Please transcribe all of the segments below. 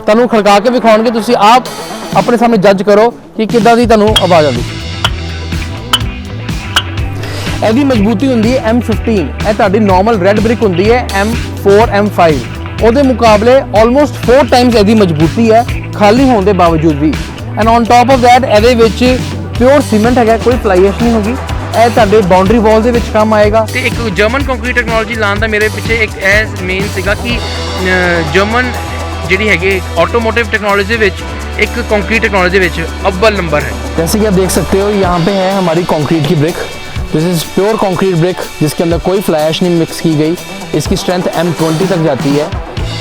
ਤੁਹਾਨੂੰ ਖੜਕਾ ਕੇ ਵਿਖਾਉਣਗੇ, ਤੁਸੀਂ ਆਪ ਆਪਣੇ ਸਾਹਮਣੇ ਜੱਜ ਕਰੋ ਕਿ ਕਿੱਦਾਂ ਦੀ ਤੁਹਾਨੂੰ ਆਵਾਜ਼ ਆਉਂਦੀ। ਇਹਦੀ ਮਜ਼ਬੂਤੀ ਹੁੰਦੀ ਹੈ M15, ਇਹ ਤੁਹਾਡੀ ਨਾਰਮਲ ਰੈੱਡ ਬ੍ਰਿਕ ਹੁੰਦੀ ਹੈ M4 M5, ਉਹਦੇ ਮੁਕਾਬਲੇ ਆਲਮੋਸਟ 4 ਟਾਈਮਸ ਇਹਦੀ ਮਜ਼ਬੂਤੀ ਹੈ ਖਾਲੀ ਹੋਣ ਦੇ ਬਾਵਜੂਦ ਵੀ। And on top of that ਇਹਦੇ ਵਿੱਚ ਪਿਓਰ ਸੀਮੈਂਟ ਹੈਗਾ, ਕੋਈ ਫਲਾਈ ਐਸ਼ ਨਹੀਂ ਹੋਗੀ। ਇਹ ਤੁਹਾਡੇ ਬਾਉਂਡਰੀ ਵਾਲ ਦੇ ਵਿੱਚ ਕੰਮ ਆਏਗਾ। ਤੇ ਇੱਕ ਜਰਮਨ ਕੰਕਰੀਟ ਟੈਕਨੋਲੋਜੀ ਲਾਉਣ ਦਾ ਮੇਰੇ ਪਿੱਛੇ ਇੱਕ ਇਹ ਮੇਨ ਸੀਗਾ ਕਿ ਜਰਮਨ ਜਿਹੜੀ ਹੈਗੀ ऑटोमोटिव टेक्नोलॉजी विच एक कंक्रीट टेक्नोलॉजी विच अव्वल नंबर है। जैसे कि आप देख सकते हो यहाँ पे है हमारी कंक्रीट की brick. This is pure concrete brick जिसके अंदर कोई फ्लाई ऐश नहीं मिक्स की गई। इसकी स्ट्रेंथ M20 तक जाती है।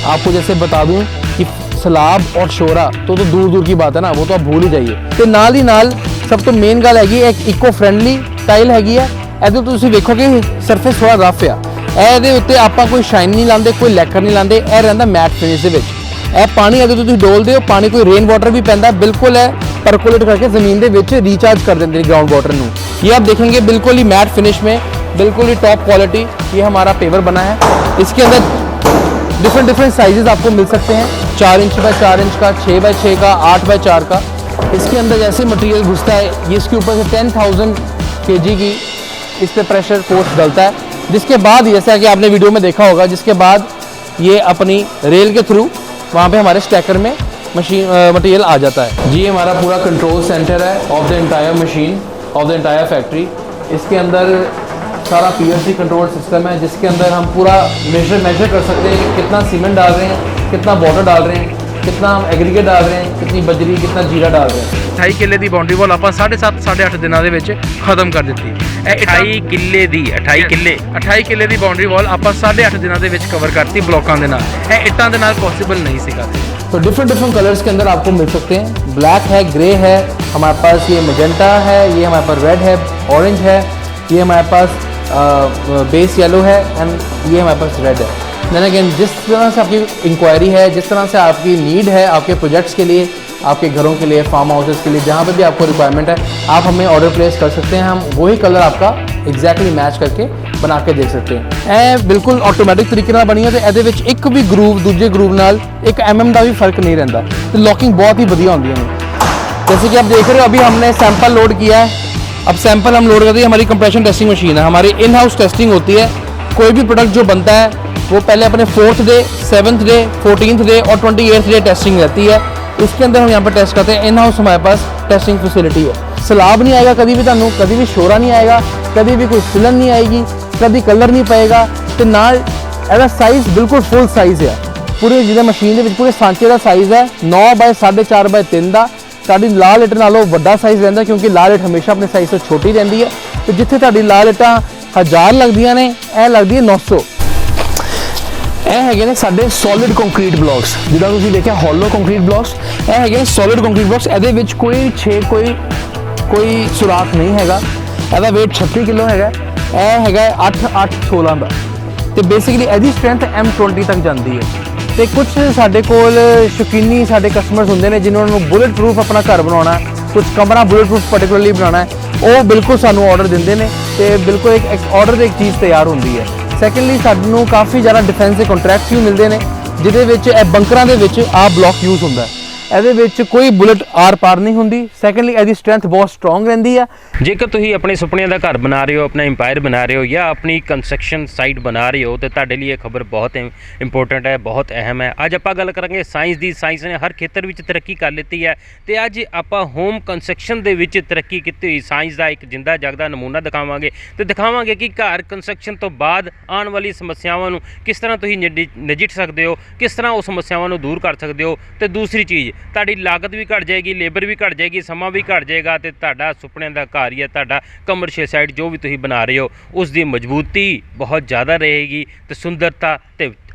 आपको जैसे बता दूँ कि सलाब और शोरा तो दूर दूर की बात है ना, वो तो आप भूल ही जाइए। तो नाल ही नाल सब तो मेन गल हैगी एक इको फ्रेंडली टाइल हैगी है। ਇਹਦੇ ਤੁਸੀਂ ਵੇਖੋਗੇ ਸਰਫੇਸ ਥੋੜਾ ਰਫ ਆ, ਇਹਦੇ ਉੱਤੇ ਆਪਾਂ ਕੋਈ ਸ਼ਾਈਨ ਨਹੀਂ ਲਾਉਂਦੇ, ਕੋਈ ਲੈਕਰ ਨਹੀਂ ਲਾਉਂਦੇ, ਇਹ ਰਹਿੰਦਾ ਮੈਟ ਫਿਨਿਸ਼ ਦੇ ਵਿੱਚ। ਇਹ ਪਾਣੀ ਇਹਦੇ ਤੁਸੀਂ ਡੋਲਦੇ ਹੋ, ਪਾਣੀ ਕੋਈ रेन वाटर भी पैंदा, बिल्कुल है परकोलेट करके ज़मीन के विच रिचार्ज कर देते हैं ग्राउंड वाटर में। ये आप देखेंगे बिल्कुल ही मैट फिनिश में, बिल्कुल ही टॉप क्वालिटी ये हमारा पेवर बना है। इसके अंदर डिफरेंट साइजेस आपको मिल सकते हैं, 4 इंच बाय 4 इंच का, 6 बाय 6 का, 8 बाय 4 का। इसके अंदर जैसे मटेरियल घुसता है ये इसके ऊपर से 10,000 kg की इस पर प्रेशर फोर्स डलता है, जिसके बाद जैसा कि आपने वीडियो में देखा होगा, जिसके बाद ये अपनी रेल के थ्रू वहाँ पे हमारे स्टैकर में मटेरियल आ जाता है। जी हमारा पूरा कंट्रोल सेंटर है of the entire machine, of the entire factory. इसके अंदर सारा PLC कंट्रोल सिस्टम है, जिसके अंदर हम पूरा मेजर कर सकते हैं कि कितना सीमेंट डाल रहे हैं, कितना वाटर डाल रहे हैं, कितना हम एग्रीगेट डाल रहे हैं, कितनी बजरी, कितना जीरा डाल रहे हैं। 28 किले की बाउंड्री वॉल ਆਪਾਂ 7.5 8.5 ਦਿਨਾਂ ਦੇ ਵਿੱਚ ਖਤਮ ਕਰ ਦਿੱਤੀ। ਇਹ 28 ਕਿੱਲੇ ਦੀ 28 ਕਿੱਲੇ ਦੀ ਬਾउंड्री वॉल ਆਪਾਂ 8.5 ਦਿਨਾਂ ਦੇ ਵਿੱਚ ਕਵਰ ਕਰਤੀ ਬਲੋਕਾਂ ਦੇ ਨਾਲ। ਇਹ ਇੱਟਾਂ ਦੇ ਨਾਲ ਪੋਸੀबल नहीं ਸੀਗਾ। तो डिफरेंट कलर्स के अंदर आपको मिल सकते हैं। ब्लैक है, ग्रे है, हमारे पास ये मजेंटा है, ये हमारे पास रेड है, ऑरेंज है, ये हमारे पास बेस येलो है एंड ये हमारे पास रेड है। देन अगेन जिस तरह से आपकी इंक्वायरी है, जिस तरह से आपकी नीड है आपके प्रोजेक्ट्स के लिए, आपके घरों के लिए, फार्म हाउसेस के लिए, जहाँ पे भी आपको रिक्वायरमेंट है आप हमें ऑर्डर प्लेस कर सकते हैं। हम वही कलर आपका एग्जैक्टली मैच करके बना के देख सकते हैं। ਇਹ ਬਿਲਕੁਲ ਆਟੋਮੈਟਿਕ ਤਰੀਕੇ ਨਾਲ ਬਣੀ ਹੈ ਤੇ ਇਹਦੇ ਵਿੱਚ ਇੱਕ ਵੀ ਗਰੂਵ ਦੂਜੇ ਗਰੂਵ ਨਾਲ 1 mm ਦਾ ਵੀ ਫਰਕ नहीं रहता। तो लॉकिंग बहुत ही बढ़िया होती है। जैसे कि आप देख रहे हो अभी हमने सैंपल लोड किया है। अब सैंपल हम लोड करते हैं, हमारी कंप्रेशन टेस्टिंग मशीन है, हमारी इन हाउस टेस्टिंग होती है। कोई भी प्रोडक्ट जो बनता है वो पहले अपने 4th day, 7th day, 14th day और 28th डे टेस्टिंग रहती है। इसके अंदर हम यहाँ पर टेस्ट करते हैं। इन हाउस हमारे पास टेस्टिंग फैसिलिटी है। सलाब नहीं आएगा कभी भी, ਤੁਹਾਨੂੰ कभी भी शोरा नहीं आएगा, कभी भी कोई सिलन नहीं आएगी, कभी कलर नहीं पएगा। तो नाल ਇਹਦਾ ਸਾਈਜ਼ ਬਿਲਕੁਲ ਫੁੱਲ ਸਾਈਜ਼ ਹੈ। ਪੂਰੇ ਜਿਹਦਾ ਮਸ਼ੀਨ ਦੇ ਵਿੱਚ ਪੂਰੇ ਸਾਂਚੇ ਦਾ ਸਾਈਜ਼ ਹੈ 9 ਬਾय 4.5 ਬਾय 3 ਦਾ। ਤੁਹਾਡੀ ਲਾਲ ਇੱਟ ਨਾਲੋਂ ਵੱਡਾ ਸਾਈਜ਼ ਰਹਿੰਦਾ ਕਿਉਂਕਿ ਲਾਲ ਇੱਟ ਹਮੇਸ਼ਾ ਆਪਣੇ ਸਾਈਜ਼ ਤੋਂ ਛੋਟੀ ਰਹਿੰਦੀ ਹੈ। ਤੇ ਜਿੱਥੇ ਤੁਹਾਡੀ ਲਾਲ ਇੱਟਾਂ 1000 ਲੱਗਦੀਆਂ ਨੇ, ਇਹ ਲੱਗਦੀ ਹੈ 900। ਇਹ ਹੈਗੇ ਨੇ ਸਾਡੇ ਸੋਲਿਡ ਕੰਕਰੀਟ ਬਲੌਕਸ। ਜਿੱਦਾਂ ਤੁਸੀਂ ਦੇਖਿਆ ਹੌਲੋ ਕੰਕਰੀਟ ਬਲੌਕਸ, ਇਹ ਹੈਗੇ ਸੋਲਿਡ ਕੰਕਰੀਟ ਬਲੌਕਸ। ਇਹਦੇ ਵਿੱਚ ਕੋਈ ਸੁਰਾਖ ਨਹੀਂ ਹੈਗਾ। ਇਹਦਾ weight 36 ਕਿਲੋ ਹੈਗਾ। ਇਹ ਹੈਗਾ 8/8/16 ਦਾ। ਤੇ ਬੇਸਿਕਲੀ ਇਹਦੀ ਸਟਰੈਂਥ M20 ਤੱਕ ਜਾਂਦੀ ਹੈ। ਤੇ ਕੁਝ ਸਾਡੇ ਕੋਲ ਸ਼ੌਕੀਨੀ ਸਾਡੇ ਕਸਟਮਰਸ ਹੁੰਦੇ ਨੇ ਜਿਨ੍ਹਾਂ ਨੂੰ ਬੁਲੇਟ ਪ੍ਰੂਫ ਆਪਣਾ ਘਰ ਬਣਾਉਣਾ ਹੈ, ਕੁਝ ਕਮਰਾ ਬੁਲੇਟ ਪ੍ਰੂਫ ਪਾਰਟਿਕੂਲਰਲੀ ਬਣਾਉਣਾ ਹੈ, ਉਹ ਬਿਲਕੁਲ ਸਾਨੂੰ ਆਰਡਰ ਦਿੰਦੇ ਨੇ ਤੇ ਬਿਲਕੁਲ ਇੱਕ ਆਰਡਰ ਦੇ ਇੱਕ ਚੀਜ਼ ਤਿਆਰ ਹੁੰਦੀ ਹੈ। ਸੈਕੰਡਲੀ ਸਾਨੂੰ ਕਾਫੀ ਜ਼ਿਆਦਾ ਡਿਫੈਂਸ ਦੇ ਕੰਟਰੈਕਟਸ ਵੀ ਮਿਲਦੇ ਨੇ ਜਿਹਦੇ ਵਿੱਚ ਇਹ ਬੰਕਰਾਂ ਦੇ ਵਿੱਚ ਆਹ ਬਲੌਕ ਯੂਜ਼ ਹੁੰਦਾ ਹੈ। ਇਹਦੇ ਵਿੱਚ ਕੋਈ ਬੁਲਟ ਆਰ ਪਾਰ ਨਹੀਂ ਹੁੰਦੀ। ਸੈਕੰਡਲੀ ਇਹਦੀ ਸਟਰੈਂਥ ਬਹੁਤ ਸਟਰੋਂਗ ਰਹਿੰਦੀ ਹੈ। ਜੇਕਰ ਤੁਸੀਂ ਆਪਣੇ ਸੁਪਨਿਆਂ ਦਾ ਘਰ ਬਣਾ ਰਹੇ ਹੋ, ਆਪਣਾ ਇੰਪਾਇਰ ਬਣਾ ਰਹੇ ਹੋ ਜਾਂ ਆਪਣੀ ਕੰਸਟਰਕਸ਼ਨ ਸਾਈਟ ਬਣਾ ਰਹੇ ਹੋ ਤੇ ਤੁਹਾਡੇ ਲਈ ਇਹ ਖਬਰ ਬਹੁਤ ਇੰਪੋਰਟੈਂਟ ਹੈ, ਬਹੁਤ ਅਹਿਮ ਹੈ। ਅੱਜ ਆਪਾਂ ਗੱਲ ਕਰਾਂਗੇ ਸਾਇੰਸ ਦੀ। ਸਾਇੰਸ ਨੇ ਹਰ ਖੇਤਰ ਵਿੱਚ ਤਰੱਕੀ ਕਰ ਲਿੱਤੀ ਹੈ ਤੇ ਅੱਜ ਆਪਾਂ ਹੋਮ ਕੰਸਟਰਕਸ਼ਨ ਦੇ ਵਿੱਚ ਤਰੱਕੀ ਕੀਤੀ ਹੋਈ ਸਾਇੰਸ ਦਾ ਇੱਕ ਜਿੰਦਾ ਜਗਦਾ ਨਮੂਨਾ ਦਿਖਾਵਾਂਗੇ ਤੇ ਦਿਖਾਵਾਂਗੇ ਕਿ ਘਰ ਕੰਸਟਰਕਸ਼ਨ ਤੋਂ ਬਾਅਦ ਆਉਣ ਵਾਲੀ ਸਮੱਸਿਆਵਾਂ ਨੂੰ ਕਿਸ ਤਰ੍ਹਾਂ ਤੁਸੀਂ ਨਜਿੱਠ ਸਕਦੇ ਹੋ, ਕਿਸ ਤਰ੍ਹਾਂ ਉਹ ਸਮੱਸਿਆਵਾਂ ਨੂੰ ਦੂਰ ਕਰ ਸਕਦੇ ਹੋ। ਤੇ ਦੂਸਰੀ ਚੀਜ਼, ਤੁਹਾਡੀ ਲਾਗਤ ਵੀ ਘਟ ਜਾਏਗੀ, ਲੇਬਰ ਵੀ ਘਟ ਜਾਏਗੀ, ਸਮਾਂ ਵੀ ਘਟ ਜਾਏਗਾ ਤੇ ਤੁਹਾਡਾ ਸੁਪਨਿਆਂ ਦਾ ਘਰ ਜਾਂ ਤੁਹਾਡਾ ਕਮਰਸ਼ੀਅਲ ਸਾਈਟ ਜੋ ਵੀ ਤੁਸੀਂ ਬਣਾ ਰਹੇ ਹੋ ਉਸ ਦੀ ਮਜ਼ਬੂਤੀ ਬਹੁਤ ਜ਼ਿਆਦਾ ਰਹੇਗੀ ਤੇ ਸੁੰਦਰਤਾ ਤੇ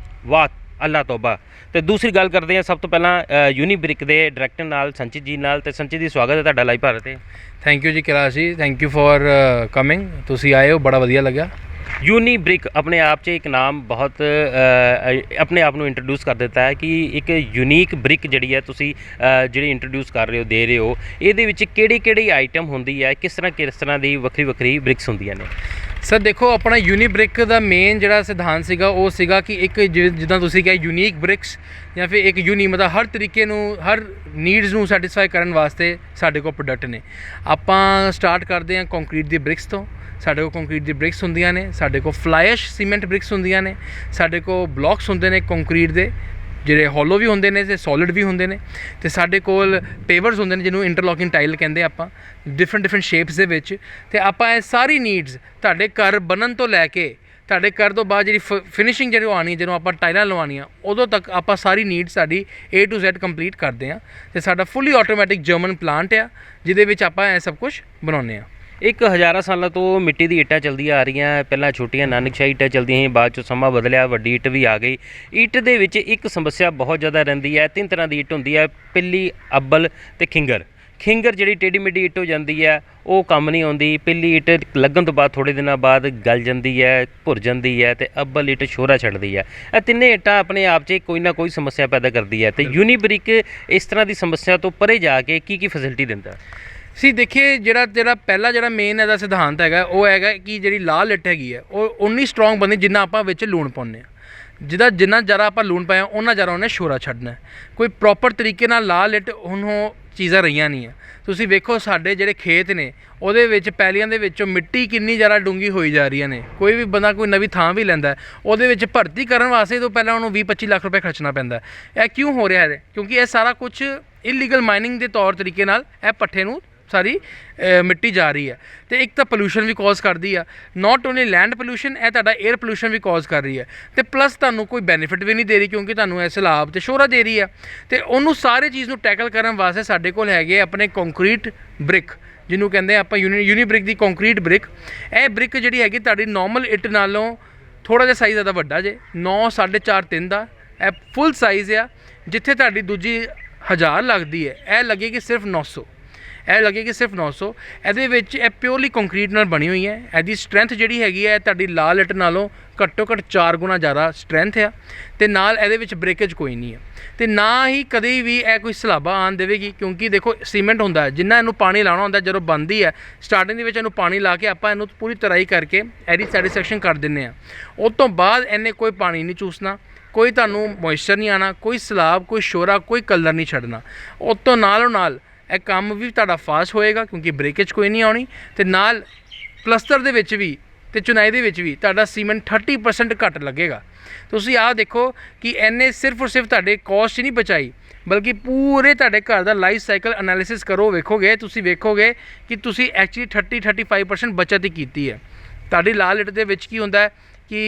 ਵਾਹ ਅੱਲਾ ਤੋਬਾ। ਤੇ ਦੂਸਰੀ ਗੱਲ ਕਰਦੇ ਹਾਂ ਸਭ ਤੋਂ ਪਹਿਲਾਂ ਯੂਨੀਬ੍ਰਿਕ ਦੇ ਡਾਇਰੈਕਟਰ ਨਾਲ ਸੰਚਿਤ ਜੀ ਨਾਲ। ਤੇ ਸੰਚਿਤ ਜੀ ਸਵਾਗਤ ਹੈ ਤੁਹਾਡਾ ਲਾਈਵ ਭਾਰਤ ਤੇ। ਥੈਂਕ ਯੂ ਜੀ ਕੈਲਾਸ਼ ਜੀ, ਥੈਂਕ ਯੂ ਫॉर ਕਮਿੰਗ। ਤੁਸੀਂ ਆਏ ਹੋ, ਬੜਾ ਵਧੀਆ ਲੱਗਿਆ। ਯੂਨੀਬ੍ਰਿਕ ਆਪਣੇ ਆਪ 'ਚ ਇੱਕ ਨਾਮ ਬਹੁਤ ਆਪਣੇ ਆਪ ਨੂੰ ਇੰਟਰੋਡਿਊਸ ਕਰ ਦਿੱਤਾ ਹੈ ਕਿ ਇੱਕ ਯੂਨੀਕ ਬ੍ਰਿਕ ਜਿਹੜੀ ਹੈ ਤੁਸੀਂ ਜਿਹੜੀ ਇੰਟਰੋਡਿਊਸ ਕਰ ਰਹੇ ਹੋ, ਦੇ ਰਹੇ ਹੋ। ਇਹਦੇ ਵਿੱਚ ਕਿਹੜੀ ਆਈਟਮ ਹੁੰਦੀ ਹੈ, ਕਿਸ ਤਰ੍ਹਾਂ ਦੀ ਵੱਖਰੀ ਬ੍ਰਿਕਸ ਹੁੰਦੀਆਂ ਨੇ? ਸਰ ਦੇਖੋ ਆਪਣਾ ਯੂਨੀਬ੍ਰਿਕ ਦਾ ਮੇਨ ਜਿਹੜਾ ਸਿਧਾਂਤ ਸੀਗਾ ਉਹ ਸੀਗਾ ਕਿ ਇੱਕ ਜਿੱਦਾਂ ਤੁਸੀਂ ਕਿਹਾ ਯੂਨੀਕ ਬ੍ਰਿਕਸ ਜਾਂ ਫਿਰ ਇੱਕ ਮਤਲਬ ਹਰ ਤਰੀਕੇ ਨੂੰ ਹਰ ਨੀਡਸ ਨੂੰ ਸੈਟੀਸਫਾਈ ਕਰਨ ਵਾਸਤੇ ਸਾਡੇ ਕੋਲ ਪ੍ਰੋਡਕਟ ਨੇ। ਆਪਾਂ ਸਟਾਰਟ ਕਰਦੇ ਹਾਂ ਕੰਕਰੀਟ ਦੀ ਬ੍ਰਿਕਸ ਤੋਂ। ਸਾਡੇ ਕੋਲ ਕੰਕਰੀਟ ਦੀ ਬ੍ਰਿਕਸ ਹੁੰਦੀਆਂ ਨੇ, ਸਾਡੇ ਕੋਲ ਫਲਾਈ ਐਸ਼ ਸੀਮੈਂਟ ਬ੍ਰਿਕਸ ਹੁੰਦੀਆਂ ਨੇ, ਸਾਡੇ ਕੋਲ ਬਲੌਕਸ ਹੁੰਦੇ ਨੇ ਕੰਕਰੀਟ ਦੇ ਜਿਹੜੇ ਹੋਲੋ ਵੀ ਹੁੰਦੇ ਨੇ ਤੇ ਸੋਲਿਡ ਵੀ ਹੁੰਦੇ ਨੇ, ਤੇ ਸਾਡੇ ਕੋਲ ਪੇਵਰਸ ਹੁੰਦੇ ਨੇ ਜਿਹਨੂੰ ਇੰਟਰਲੋਕਿੰਗ ਟਾਈਲ ਕਹਿੰਦੇ ਆਪਾਂ, ਡਿਫਰੈਂਟ ਸ਼ੇਪਸ ਦੇ ਵਿੱਚ। ਤੇ ਆਪਾਂ ਇਹ ਸਾਰੀ ਨੀਡਸ ਤੁਹਾਡੇ ਘਰ ਬਣਨ ਤੋਂ ਲੈ ਕੇ ਤੁਹਾਡੇ ਘਰ ਤੋਂ ਬਾਅਦ ਜਿਹੜੀ ਫਿਨਿਸ਼ਿੰਗ ਜਿਹੜੀ ਆਉਣੀ, ਜਦੋਂ ਆਪਾਂ ਟਾਈਲਾਂ ਲਵਾਉਣੀਆਂ ਉਦੋਂ ਤੱਕ ਆਪਾਂ ਸਾਰੀ ਨੀਡ ਸਾਡੀ A to Z ਕੰਪਲੀਟ ਕਰਦੇ ਹਾਂ। ਤੇ ਸਾਡਾ ਫੁੱਲੀ ਆਟੋਮੈਟਿਕ ਜਰਮਨ ਪਲਾਂਟ ਆ ਜਿਹਦੇ ਵਿੱਚ ਆਪਾਂ ਇਹ ਸਭ ਕੁਝ ਬਣਾਉਂਦੇ ਹਾਂ। ਇੱਕ ਹਜ਼ਾਰਾਂ ਸਾਲਾਂ ਤੋਂ ਮਿੱਟੀ ਦੀ ਇੱਟਾਂ ਚੱਲਦੀਆਂ ਆ ਰਹੀਆਂ। ਪਹਿਲਾਂ ਛੋਟੀਆਂ ਨਾਨਕਸ਼ਾਹੀ ਇੱਟਾਂ ਚੱਲਦੀਆਂ ਸੀ, ਬਾਅਦ 'ਚ ਸਮਾਂ ਬਦਲਿਆ, ਵੱਡੀ ਇੱਟ ਵੀ ਆ ਗਈ। ਇੱਟ ਦੇ ਵਿੱਚ ਇੱਕ ਸਮੱਸਿਆ ਬਹੁਤ ਜ਼ਿਆਦਾ ਰਹਿੰਦੀ ਹੈ। 3 ਤਰ੍ਹਾਂ ਦੀ ਇੱਟ ਹੁੰਦੀ ਹੈ, ਪਿੱਲੀ, ਅੱਬਲ ਤੇ ਖਿੰਗਰ। ਖਿੰਗਰ ਜਿਹੜੀ ਟੇਢੀ ਮੇਢੀ ਇੱਟ ਹੋ ਜਾਂਦੀ ਹੈ ਉਹ ਕੰਮ ਨਹੀਂ ਆਉਂਦੀ। ਪਿੱਲੀ ਇੱਟ ਲੱਗਣ ਤੋਂ ਬਾਅਦ ਥੋੜ੍ਹੇ ਦਿਨਾਂ ਬਾਅਦ ਗਲ ਜਾਂਦੀ ਹੈ, ਭੁਰ ਜਾਂਦੀ ਹੈ, ਤੇ ਅੱਬਲ ਇੱਟ ਸ਼ੋਰਾ ਛੱਡਦੀ ਹੈ। ਇਹ ਤਿੰਨੇ ਇੱਟਾਂ ਆਪਣੇ ਆਪ 'ਚ ਕੋਈ ਨਾ ਕੋਈ ਸਮੱਸਿਆ ਪੈਦਾ ਕਰਦੀ ਹੈ। ਤੇ ਯੂਨੀਬ੍ਰਿਕ ਇਸ ਤਰ੍ਹਾਂ ਦੀ ਸਮੱਸਿਆ ਤੋਂ ਪਰੇ ਜਾ ਕੇ ਕੀ ਫੈਸਿਲਿਟੀ ਦਿੰਦਾ? ਦੇਖੀਏ ਜਿਹੜਾ ਪਹਿਲਾ ਮੇਨ ਇਹਦਾ ਸਿਧਾਂਤ ਹੈਗਾ ਉਹ ਹੈਗਾ ਕਿ ਜਿਹੜੀ ਲਾਲ ਇੱਟ ਹੈਗੀ ਹੈ ਉਹ ਉਨੀ ਸਟਰੋਂਗ ਬਣਦੀ ਜਿੰਨਾ ਆਪਾਂ ਵਿੱਚ ਲੂਣ ਪਾਉਂਦੇ ਹਾਂ। ਜਿੰਨਾ ਜ਼ਿਆਦਾ ਆਪਾਂ ਲੂਣ ਪਾਇਆ ਉਹਨਾਂ ਜ਼ਿਆਦਾ ਉਹਨੇ ਸ਼ੋਰਾ ਛੱਡਣਾ। ਕੋਈ ਪ੍ਰੋਪਰ ਤਰੀਕੇ ਨਾਲ ਲਾਲ ਇੱਟ ਹੁਣ ਉਹ ਚੀਜ਼ਾਂ ਰਹੀਆਂ ਨਹੀਂ ਆ। ਤੁਸੀਂ ਵੇਖੋ ਸਾਡੇ ਜਿਹੜੇ ਖੇਤ ਨੇ ਉਹਦੇ ਵਿੱਚ ਪੈਲੀਆਂ ਦੇ ਵਿੱਚੋਂ ਮਿੱਟੀ ਕਿੰਨੀ ਜ਼ਿਆਦਾ ਡੂੰਘੀ ਹੋਈ ਜਾ ਰਹੀਆਂ ਨੇ। ਕੋਈ ਵੀ ਬੰਦਾ ਕੋਈ ਨਵੀਂ ਥਾਂ ਵੀ ਲੈਂਦਾ ਉਹਦੇ ਵਿੱਚ ਭਰਤੀ ਕਰਨ ਵਾਸਤੇ ਤੋਂ ਪਹਿਲਾਂ ਉਹਨੂੰ 20-25 ਲੱਖ ਰੁਪਏ ਖਰਚਣਾ ਪੈਂਦਾ। ਇਹ ਕਿਉਂ ਹੋ ਰਿਹਾ ਹੈ? ਕਿਉਂਕਿ ਇਹ ਸਾਰਾ ਕੁਝ ਇਲੀਗਲ ਮਾਈਨਿੰਗ ਦੇ ਤੌਰ ਤਰੀਕੇ ਨਾਲ ਇਹ ਪੱਠੇ ਨੂੰ ਸਾਰੀ ਮਿੱਟੀ ਜਾ ਰਹੀ ਹੈ। ਤੇ ਇੱਕ ਤਾਂ ਪੋਲੂਸ਼ਨ ਵੀ ਕੌਜ਼ ਕਰਦੀ ਆ, ਨਾਟ ਓਨਲੀ ਲੈਂਡ ਪੋਲੂਸ਼ਨ, ਇਹ ਤੁਹਾਡਾ 에ਅਰ ਪੋਲੂਸ਼ਨ ਵੀ ਕੌਜ਼ ਕਰ ਰਹੀ ਹੈ। ਤੇ ਪਲੱਸ ਤੁਹਾਨੂੰ ਕੋਈ ਬੈਨੀਫਿਟ ਵੀ ਨਹੀਂ ਦੇ ਰਹੀ ਕਿਉਂਕਿ ਤੁਹਾਨੂੰ ਇਹ ਸਲਾਬ ਤੇ ਸ਼ੋਰਾ ਦੇ ਰਹੀ ਆ। ਤੇ ਉਹਨੂੰ ਸਾਰੇ ਚੀਜ਼ ਨੂੰ ਟੈਕਲ ਕਰਨ ਵਾਸਤੇ ਸਾਡੇ ਕੋਲ ਹੈਗੇ ਆਪਣੇ ਕੰਕਰੀਟ ਬ੍ਰਿਕ ਜਿਹਨੂੰ ਕਹਿੰਦੇ ਆਪਾਂ ਯੂਨੀਬ੍ਰਿਕ ਦੀ ਕੰਕਰੀਟ ਬ੍ਰਿਕ। ਇਹ ਬ੍ਰਿਕ ਜਿਹੜੀ ਹੈਗੀ ਤੁਹਾਡੀ ਨਾਰਮਲ ਇੱਟ ਨਾਲੋਂ ਥੋੜ੍ਹਾ ਜਿਹਾ ਸਾਈਜ਼ ਜ਼ਿਆਦਾ ਵੱਡਾ ਜੇ, 9 4.5 3 ਦਾ ਇਹ ਫੁੱਲ ਸਾਈਜ਼ ਆ। ਜਿੱਥੇ ਤੁਹਾਡੀ ਦੂਜੀ 1000 ਲੱਗਦੀ ਹੈ ਇਹ ਲੱਗੇਗੀ ਸਿਰਫ 900। ਇਹ ਲੱਗੇਗੀ ਸਿਰਫ 900। ਇਹਦੇ ਵਿੱਚ ਇਹ ਪਿਓਰਲੀ ਕੰਕਰੀਟ ਨਾਲ ਬਣੀ ਹੋਈ ਹੈ। ਇਹਦੀ ਸਟਰੈਂਥ ਜਿਹੜੀ ਹੈਗੀ ਹੈ ਤੁਹਾਡੀ ਲਾਲ ਇੱਟ ਨਾਲੋਂ ਘੱਟੋ ਘੱਟ 4 ਗੁਣਾ ਜ਼ਿਆਦਾ ਸਟਰੈਂਥ ਆ। ਤੇ ਨਾਲ ਇਹਦੇ ਵਿੱਚ ਬ੍ਰੇਕੇਜ ਕੋਈ ਨਹੀਂ ਹੈ ਤੇ ਨਾ ਹੀ ਕਦੇ ਵੀ ਇਹ ਕੋਈ ਸਲਾਬਾ ਆਉਣ ਦੇਵੇਗੀ ਕਿਉਂਕਿ ਦੇਖੋ ਸੀਮੈਂਟ ਹੁੰਦਾ ਜਿੰਨਾ ਇਹਨੂੰ ਪਾਣੀ ਲਾਉਣਾ ਹੁੰਦਾ ਜਦੋਂ ਬਣਦੀ ਹੈ ਸਟਾਰਟਿੰਗ ਦੇ ਵਿੱਚ ਇਹਨੂੰ ਪਾਣੀ ਲਾ ਕੇ ਆਪਾਂ ਇਹਨੂੰ ਪੂਰੀ ਤਰਾਈ ਕਰਕੇ ਇਹਦੀ ਸੈਟੀਸਫੈਕਸ਼ਨ ਕਰ ਦਿੰਦੇ ਹਾਂ। ਉਸ ਤੋਂ ਬਾਅਦ ਇਹਨੇ ਕੋਈ ਪਾਣੀ ਨਹੀਂ ਚੂਸਣਾ, ਕੋਈ ਤੁਹਾਨੂੰ ਮੋਇਸਚਰ ਨਹੀਂ ਆਉਣਾ, ਕੋਈ ਸਲਾਬ, ਕੋਈ ਸ਼ੋਰਾ, ਕੋਈ ਕਲਰ ਨਹੀਂ ਛੱਡਣਾ। ਉਸ ਤੋਂ ਨਾਲੋਂ ਨਾਲ ਇਹ ਕੰਮ ਵੀ ਤੁਹਾਡਾ ਫਾਸਟ ਹੋਏਗਾ ਕਿਉਂਕਿ ਬ੍ਰੇਕੇਜ ਕੋਈ ਨਹੀਂ ਆਉਣੀ। ਤੇ ਨਾਲ ਪਲਸਤਰ ਦੇ ਵਿੱਚ ਵੀ ਤੇ ਚੁਨਾਈ ਦੇ ਵਿੱਚ ਵੀ ਤੁਹਾਡਾ ਸੀਮੈਂਟ 30% ਘੱਟ ਲੱਗੇਗਾ। ਤੁਸੀਂ ਆਹ ਦੇਖੋ ਕਿ ਇਹਨੇ ਸਿਰਫ ਔਰ ਸਿਰਫ ਤੁਹਾਡੇ ਕੋਸਟ ਹੀ ਨਹੀਂ ਬਚਾਈ ਬਲਕਿ ਪੂਰੇ ਤੁਹਾਡੇ ਘਰ ਦਾ ਲਾਈਫ ਸਾਈਕਲ ਐਨਾਲਿਸਿਸ ਕਰੋ ਵੇਖੋਗੇ ਤੁਸੀਂ ਵੇਖੋਗੇ ਕਿ ਤੁਸੀਂ ਐਕਚੁਅਲੀ 30-35% ਬਚਤ ਹੀ ਕੀਤੀ ਹੈ। ਤੁਹਾਡੀ ਲਾਲ ਇੱਟ ਦੇ ਵਿੱਚ ਕੀ ਹੁੰਦਾ ਕਿ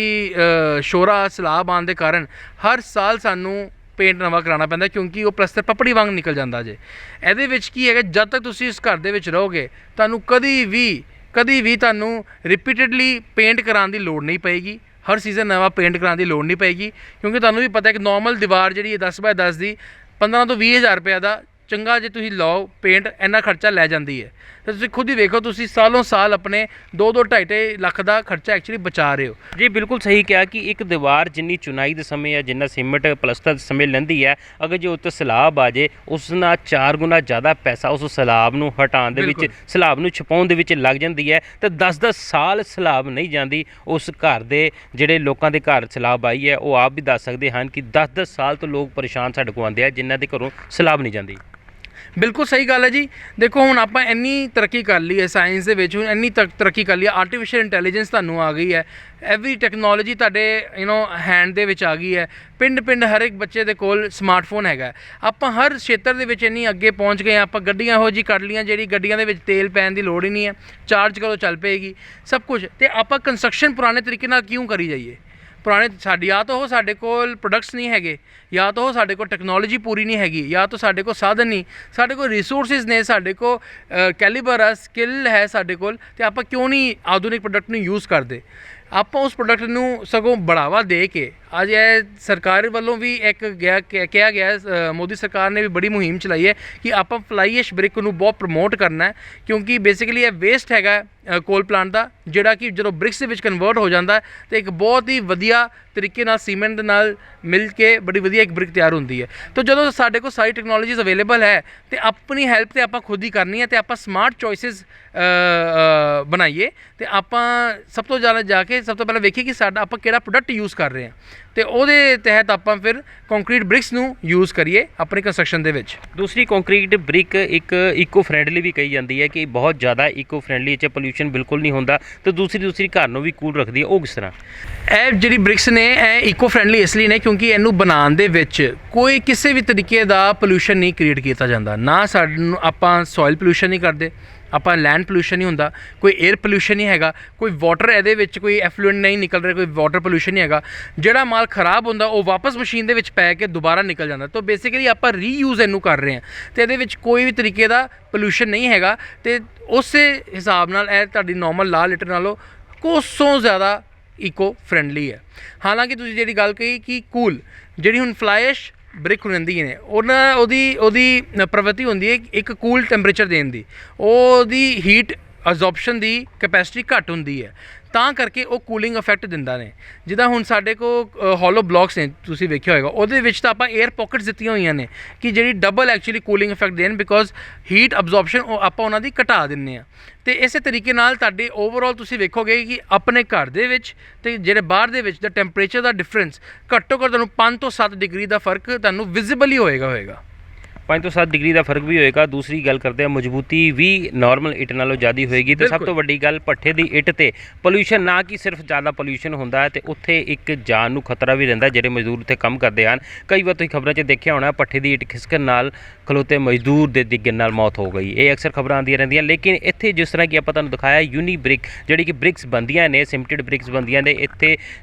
ਸ਼ੋਰਾ ਸਲਾਬ ਆਉਣ ਦੇ ਕਾਰਨ ਹਰ ਸਾਲ ਸਾਨੂੰ ਪੇਂਟ ਨਵਾਂ ਕਰਾਉਣਾ ਪੈਂਦਾ ਕਿਉਂਕਿ ਉਹ ਪਲਸਤਰ ਪਪੜੀ ਵਾਂਗ ਨਿਕਲ ਜਾਂਦਾ ਜੇ। ਇਹਦੇ ਵਿੱਚ ਕੀ ਹੈਗਾ ਜਦ ਤੱਕ ਤੁਸੀਂ ਇਸ ਘਰ ਦੇ ਵਿੱਚ ਰਹੋਗੇ ਤੁਹਾਨੂੰ ਕਦੀ ਵੀ ਤੁਹਾਨੂੰ ਰਿਪੀਟਡਲੀ ਪੇਂਟ ਕਰਾਉਣ ਦੀ ਲੋੜ ਨਹੀਂ ਪਏਗੀ। ਹਰ ਸੀਜ਼ਨ ਨਵਾਂ ਪੇਂਟ ਕਰਾਉਣ ਦੀ ਲੋੜ ਨਹੀਂ ਪਏਗੀ ਕਿਉਂਕਿ ਤੁਹਾਨੂੰ ਵੀ ਪਤਾ ਹੈ ਕਿ ਨੋਰਮਲ ਦੀਵਾਰ ਜਿਹੜੀ ਹੈ 10 ਬਾਏ 10 ਦੀ 15 ਤੋਂ 20 ਹਜ਼ਾਰ ਰੁਪਏ ਦਾ ਚੰਗਾ ਜੇ ਤੁਸੀਂ ਲਾਓ ਪੇਂਟ ਇੰਨਾ ਖਰਚਾ ਲੈ ਜਾਂਦੀ ਹੈ। ਤੇ ਤੁਸੀਂ ਖੁਦ ਹੀ ਵੇਖੋ ਤੁਸੀਂ ਸਾਲੋਂ ਸਾਲ ਆਪਣੇ 2-2.5 ਲੱਖ ਦਾ ਖਰਚਾ ਐਕਚੁਅਲੀ ਬਚਾ ਰਹੇ ਹੋ। ਜੀ ਬਿਲਕੁਲ ਸਹੀ ਕਿਹਾ ਕਿ ਇੱਕ ਦੀਵਾਰ ਜਿੰਨੀ ਚੁਨਾਈ ਦੇ ਸਮੇਂ ਜਾਂ ਜਿੰਨਾ ਸੀਮੈਂਟ ਪਲਸਤਰ ਦੇ ਸਮੇਂ ਲੈਂਦੀ ਹੈ ਅਗਰ ਜੇ ਉੱਤੇ ਸਲਾਬ ਆ ਜੇ ਉਸ ਨਾਲ 4 ਗੁਣਾ ਜ਼ਿਆਦਾ ਪੈਸਾ ਉਸ ਸਲਾਬ ਨੂੰ ਹਟਾਉਣ ਦੇ ਵਿੱਚ ਸਲਾਬ ਨੂੰ ਛਪਾਉਣ ਦੇ ਵਿੱਚ ਲੱਗ ਜਾਂਦੀ ਹੈ। ਤੇ 10-10 ਸਾਲ ਸਲਾਬ ਨਹੀਂ ਜਾਂਦੀ ਉਸ ਘਰ ਦੇ ਜਿਹੜੇ ਲੋਕਾਂ ਦੇ ਘਰ ਸਲਾਬ ਆਈ ਹੈ ਉਹ ਆਪ ਵੀ ਦੱਸ ਸਕਦੇ ਹਨ ਕਿ 10-10 ਸਾਲ ਤੋਂ ਲੋਕ ਪਰੇਸ਼ਾਨ ਸਾਡੇ ਕੋਲ ਆਉਂਦੇ ਆ ਜਿਨ੍ਹਾਂ ਦੇ ਘਰੋਂ ਸਲਾਬ ਨਹੀਂ ਜਾਂਦੀ। ਬਿਲਕੁਲ ਸਹੀ ਗੱਲ ਹੈ ਜੀ। ਦੇਖੋ ਹੁਣ ਆਪਾਂ ਇੰਨੀ ਤਰੱਕੀ ਕਰ ਲਈ ਹੈ ਸਾਇੰਸ ਦੇ ਵਿੱਚ, ਹੁਣ ਇੰਨੀ ਤਰੱਕੀ ਕਰ ਲਈ ਹੈ, ਆਰਟੀਫਿਸ਼ੀਅਲ ਇੰਟੈਲੀਜੈਂਸ ਤੁਹਾਨੂੰ ਆ ਗਈ ਹੈ, ਐਵਰੀ ਟੈਕਨੋਲੋਜੀ ਤੁਹਾਡੇ ਹੈਂਡ ਦੇ ਵਿੱਚ ਆ ਗਈ ਹੈ। ਪਿੰਡ ਹਰ ਇੱਕ ਬੱਚੇ ਦੇ ਕੋਲ ਸਮਾਰਟਫੋਨ ਹੈਗਾ। ਆਪਾਂ ਹਰ ਖੇਤਰ ਦੇ ਵਿੱਚ ਇੰਨੀ ਅੱਗੇ ਪਹੁੰਚ ਗਏ ਆਪਾਂ ਗੱਡੀਆਂ ਇਹੋ ਜਿਹੀ ਕੱਢ ਲਈਆਂ ਜਿਹੜੀ ਗੱਡੀਆਂ ਦੇ ਵਿੱਚ ਤੇਲ ਪੈਣ ਦੀ ਲੋੜ ਹੀ ਨਹੀਂ ਹੈ, ਚਾਰਜ ਕਰੋ ਚੱਲ ਪਏਗੀ ਸਭ ਕੁਝ। ਤੇ ਆਪਾਂ ਕੰਸਟਰਕਸ਼ਨ ਪੁਰਾਣੇ ਤਰੀਕੇ ਨਾਲ ਕਿਉਂ ਕਰੀ ਜਾਈਏ? ਪੁਰਾਣੇ ਸਾਡੀ ਜਾਂ ਤਾਂ ਉਹ ਸਾਡੇ ਕੋਲ ਪ੍ਰੋਡਕਟਸ ਨਹੀਂ ਹੈਗੇ, ਜਾਂ ਤਾਂ ਉਹ ਸਾਡੇ ਕੋਲ ਟੈਕਨੋਲੋਜੀ ਪੂਰੀ ਨਹੀਂ ਹੈਗੀ, ਜਾਂ ਤਾਂ ਸਾਡੇ ਕੋਲ ਸਾਧਨ ਨਹੀਂ, ਸਾਡੇ ਕੋਲ ਰਿਸੋਰਸਿਸ ਨੇ, ਸਾਡੇ ਕੋਲ ਕੈਲੀਬਰ ਆ, ਸਕਿੱਲ ਹੈ ਸਾਡੇ ਕੋਲ। ਤੇ ਆਪਾਂ ਕਿਉਂ ਨਹੀਂ ਆਧੁਨਿਕ ਪ੍ਰੋਡਕਟ ਨੂੰ ਯੂਜ਼ ਕਰਦੇ? ਆਪਾਂ ਉਸ ਪ੍ਰੋਡਕਟ ਨੂੰ ਸਗੋਂ ਬੜਾਵਾ ਦੇ ਕੇ ਅੱਜ ਇਹ ਸਰਕਾਰ ਵੱਲੋਂ ਵੀ ਇੱਕ ਕਿਹਾ ਗਿਆ, ਮੋਦੀ ਸਰਕਾਰ ਨੇ ਵੀ ਬੜੀ ਮੁਹਿੰਮ ਚਲਾਈ ਹੈ ਕਿ ਆਪਾਂ ਫਲਾਈ ਐਸ਼ ਬ੍ਰਿਕ ਨੂੰ ਬਹੁਤ ਪ੍ਰਮੋਟ ਕਰਨਾ ਹੈ, ਕਿਉਂਕਿ ਬੇਸਿਕਲੀ ਇਹ ਵੇਸਟ ਹੈਗਾ ਕੋਲ ਪਲਾਂਟ ਦਾ, ਜਿਹੜਾ ਕਿ ਜਦੋਂ ਬ੍ਰਿਕਸ ਦੇ ਵਿੱਚ ਕਨਵਰਟ ਹੋ ਜਾਂਦਾ ਤੇ ਇੱਕ ਬਹੁਤ ਹੀ ਵਧੀਆ ਤਰੀਕੇ ਨਾਲ ਸੀਮੈਂਟ ਦੇ ਨਾਲ ਮਿਲ ਕੇ ਬੜੀ ਵਧੀਆ ਇੱਕ ਬ੍ਰਿਕ ਤਿਆਰ ਹੁੰਦੀ ਹੈ। ਤਾਂ ਜਦੋਂ ਸਾਡੇ ਕੋਲ ਸਾਰੀ ਟੈਕਨੋਲੋਜੀਜ਼ ਅਵੇਲੇਬਲ ਹੈ ਤੇ ਆਪਣੀ ਹੈਲਪ ਤੇ ਆਪਾਂ ਖੁਦ ਹੀ ਕਰਨੀ ਹੈ ਤੇ ਆਪਾਂ ਸਮਾਰਟ ਚੋਇਸਿਸ ਬਣਾਈਏ ਤੇ ਆਪਾਂ ਸਭ ਤੋਂ ਜ਼ਿਆਦਾ ਜਾ ਕੇ ਸਭ ਤੋਂ ਪਹਿਲਾਂ ਵੇਖੀਏ ਕਿ ਸਾਡਾ ਆਪਾਂ ਕਿਹੜਾ ਪ੍ਰੋਡਕਟ ਯੂਜ਼ ਕਰ ਰਹੇ ਹਾਂ ਤੇ ਉਹਦੇ ਤਹਿਤ ਆਪਾਂ ਫਿਰ ਕੰਕਰੀਟ ਬ੍ਰਿਕਸ ਨੂੰ ਯੂਜ਼ ਕਰੀਏ ਆਪਣੀ ਕੰਸਟਰਕਸ਼ਨ ਦੇ ਵਿੱਚ। ਦੂਸਰੀ ਕੰਕਰੀਟ ਬ੍ਰਿਕ ਇੱਕ ਇਕੋ ਫਰੈਂਡਲੀ ਵੀ ਕਹੀ ਜਾਂਦੀ ਹੈ ਕਿ ਬਹੁਤ ਜ਼ਿਆਦਾ ਇਕੋ ਫਰੈਂਡਲੀ, ਇਹ 'ਚ ਪੋਲਿਊਸ਼ਨ ਬਿਲਕੁਲ ਨਹੀਂ ਹੁੰਦਾ ਤੇ ਦੂਸਰੀ ਘਰ ਨੂੰ ਵੀ ਕੂਲ ਰੱਖਦੀ ਹੈ, ਉਹ ਕਿਸ ਤਰ੍ਹਾਂ? ਇਹ ਜਿਹੜੀ ਬ੍ਰਿਕਸ ਨੇ ਇਹ ਇਕੋ ਫਰੈਂਡਲੀ ਇਸ ਲਈ ਨੇ ਕਿਉਂਕਿ ਇਹਨੂੰ ਬਣਾਉਣ ਦੇ ਵਿੱਚ ਕੋਈ ਕਿਸੇ ਵੀ ਤਰੀਕੇ ਦਾ ਪੋਲਿਊਸ਼ਨ ਨਹੀਂ ਕ੍ਰੀਏਟ ਕੀਤਾ ਜਾਂਦਾ, ਨਾ ਸਾਨੂੰ ਆਪਾਂ ਸੋਇਲ ਪੋਲਿਊਸ਼ਨ ਨਹੀਂ ਕਰਦੇ, ਆਪਾਂ ਲੈਂਡ ਪੋਲਿਊਸ਼ਨ ਨਹੀਂ ਹੁੰਦਾ, ਕੋਈ 에ਅਰ ਪੋਲਿਊਸ਼ਨ ਨਹੀਂ ਹੈਗਾ, ਕੋਈ ਵਾਟਰ ਇਹਦੇ ਵਿੱਚ ਕੋਈ ਐਫਲੂਐਂਟ ਨਹੀਂ ਨਿਕਲ ਰਿਹਾ, ਕੋਈ ਵਾਟਰ ਪੋਲਿਊਸ਼ਨ ਨਹੀਂ ਹੈਗਾ। ਜਿਹੜਾ ਮਾਲ ਖਰਾਬ ਹੁੰਦਾ ਉਹ ਵਾਪਸ ਮਸ਼ੀਨ ਦੇ ਵਿੱਚ ਪੈ ਕੇ ਦੁਬਾਰਾ ਨਿਕਲ ਜਾਂਦਾ। ਤਾਂ ਬੇਸਿਕਲੀ ਆਪਾਂ ਰੀਯੂਜ਼ ਇਹਨੂੰ ਕਰ ਰਹੇ ਹਾਂ ਤੇ ਇਹਦੇ ਵਿੱਚ ਕੋਈ ਵੀ ਤਰੀਕੇ ਦਾ ਪੋਲਿਊਸ਼ਨ ਨਹੀਂ ਹੈਗਾ ਤੇ ਉਸੇ ਹਿਸਾਬ ਨਾਲ ਇਹ ਤੁਹਾਡੀ ਨੋਰਮਲ ਲਾਲ ਇੱਟ ਨਾਲੋਂ ਕੋਸੋਂ ਜ਼ਿਆਦਾ ਇਕੋ ਫਰੈਂਡਲੀ ਹੈ। ਹਾਲਾਂਕਿ ਤੁਸੀਂ ਜਿਹੜੀ ਗੱਲ ਕਹੀ ਕਿ ਕੂਲ, ਜਿਹੜੀ ਹੁਣ ਫਲਾਈ ਐਸ਼ ਬ੍ਰਿਕ ਰਹਿੰਦੀ ਨੇ ਉਹਦੀ ਪ੍ਰਵਿਰਤੀ ਹੁੰਦੀ ਹੈ ਇੱਕ ਕੂਲ ਟੈਂਪਰੇਚਰ ਦੇਣ ਦੀ, ਉਹਦੀ ਹੀਟ ਅਬਜ਼ੌਰਪਸ਼ਨ ਦੀ ਕੈਪੈਸਿਟੀ ਘੱਟ ਹੁੰਦੀ ਹੈ, ਤਾਂ ਕਰਕੇ ਉਹ ਕੂਲਿੰਗ ਇਫੈਕਟ ਦਿੰਦਾ ਨੇ। ਜਿੱਦਾਂ ਹੁਣ ਸਾਡੇ ਕੋਲ ਹੋਲੋ ਬਲੌਕਸ ਨੇ, ਤੁਸੀਂ ਵੇਖਿਆ ਹੋਏਗਾ, ਉਹਦੇ ਵਿੱਚ ਤਾਂ ਆਪਾਂ 에ਅਰ ਪੌਕਟਸ ਦਿੱਤੀਆਂ ਹੋਈਆਂ ਨੇ ਕਿ ਜਿਹੜੀ ਡਬਲ ਐਕਚੁਅਲੀ ਕੂਲਿੰਗ ਇਫੈਕਟ ਦੇਣ, ਬਿਕੋਜ਼ ਹੀਟ ਅਬਜ਼ੌਰਪਸ਼ਨ ਉਹ ਆਪਾਂ ਉਹਨਾਂ ਦੀ ਘਟਾ ਦਿੰਦੇ ਹਾਂ। ਤੇ ਇਸੇ ਤਰੀਕੇ ਨਾਲ ਤੁਹਾਡੇ ਓਵਰਆਲ ਤੁਸੀਂ ਵੇਖੋਗੇ ਕਿ ਆਪਣੇ ਘਰ ਦੇ ਵਿੱਚ ਤੇ ਜਿਹੜੇ ਬਾਹਰ ਦੇ ਵਿੱਚ ਦਾ ਟੈਂਪਰੇਚਰ ਦਾ ਡਿਫਰੈਂਸ ਘੱਟੋ ਘੱਟ ਤੁਹਾਨੂੰ 5 ਤੋਂ 7 ਡਿਗਰੀ ਦਾ ਫਰਕ ਤੁਹਾਨੂੰ ਵਿਜ਼ੀਬਲ ਹੀ ਹੋਏਗਾ 5 ਤੋਂ 7 ਡਿਗਰੀ ਦਾ ਫਰਕ ਵੀ ਹੋਏਗਾ। ਦੂਸਰੀ ਗੱਲ ਕਰਦੇ ਆ, ਮਜ਼ਬੂਤੀ ਵੀ ਨਾਰਮਲ ਇੱਟ ਨਾਲੋਂ ਜ਼ਿਆਦਾ ਹੋਏਗੀ ਤੇ ਸਭ ਤੋਂ ਵੱਡੀ ਗੱਲ ਭੱਠੇ ਦੀ ਇੱਟ ਤੇ ਪੋਲਿਊਸ਼ਨ, ਨਾ ਕਿ ਸਿਰਫ ਜ਼ਿਆਦਾ ਪੋਲਿਊਸ਼ਨ ਹੁੰਦਾ ਹੈ ਤੇ ਉੱਥੇ ਇੱਕ ਜਾਨ ਨੂੰ ਖਤਰਾ ਵੀ ਰਹਿੰਦਾ ਜਿਹੜੇ ਮਜ਼ਦੂਰ ਉੱਥੇ ਕੰਮ ਕਰਦੇ ਹਨ। ਕਈ ਵਾਰ ਤੁਸੀਂ ਖਬਰਾਂ 'ਚ ਦੇਖਿਆ ਹੋਣਾ ਭੱਠੇ ਦੀ ਇੱਟ ਖਿਸਕਣ ਨਾਲ ਖਲੋਤੇ ਮਜ਼ਦੂਰ ਦੇ ਡਿੱਗਣ ਨਾਲ ਮੌਤ ਹੋ ਗਈ, ਇਹ ਅਕਸਰ ਖਬਰਾਂ ਆਉਂਦੀਆਂ ਰਹਿੰਦੀਆਂ। ਲੇਕਿਨ ਇੱਥੇ ਜਿਸ ਤਰ੍ਹਾਂ ਕਿ ਆਪਾਂ ਤੁਹਾਨੂੰ ਦਿਖਾਇਆ ਯੂਨੀ ਬ੍ਰਿਕ, ਜਿਹੜੀ ਕਿ ਬ੍ਰਿਕਸ ਬਣਦੀਆਂ ਨੇ, ਸਿਮਟਡ ਬ੍ਰਿਕਸ ਬਣਦੀਆਂ ਨੇ, ਇੱਥੇ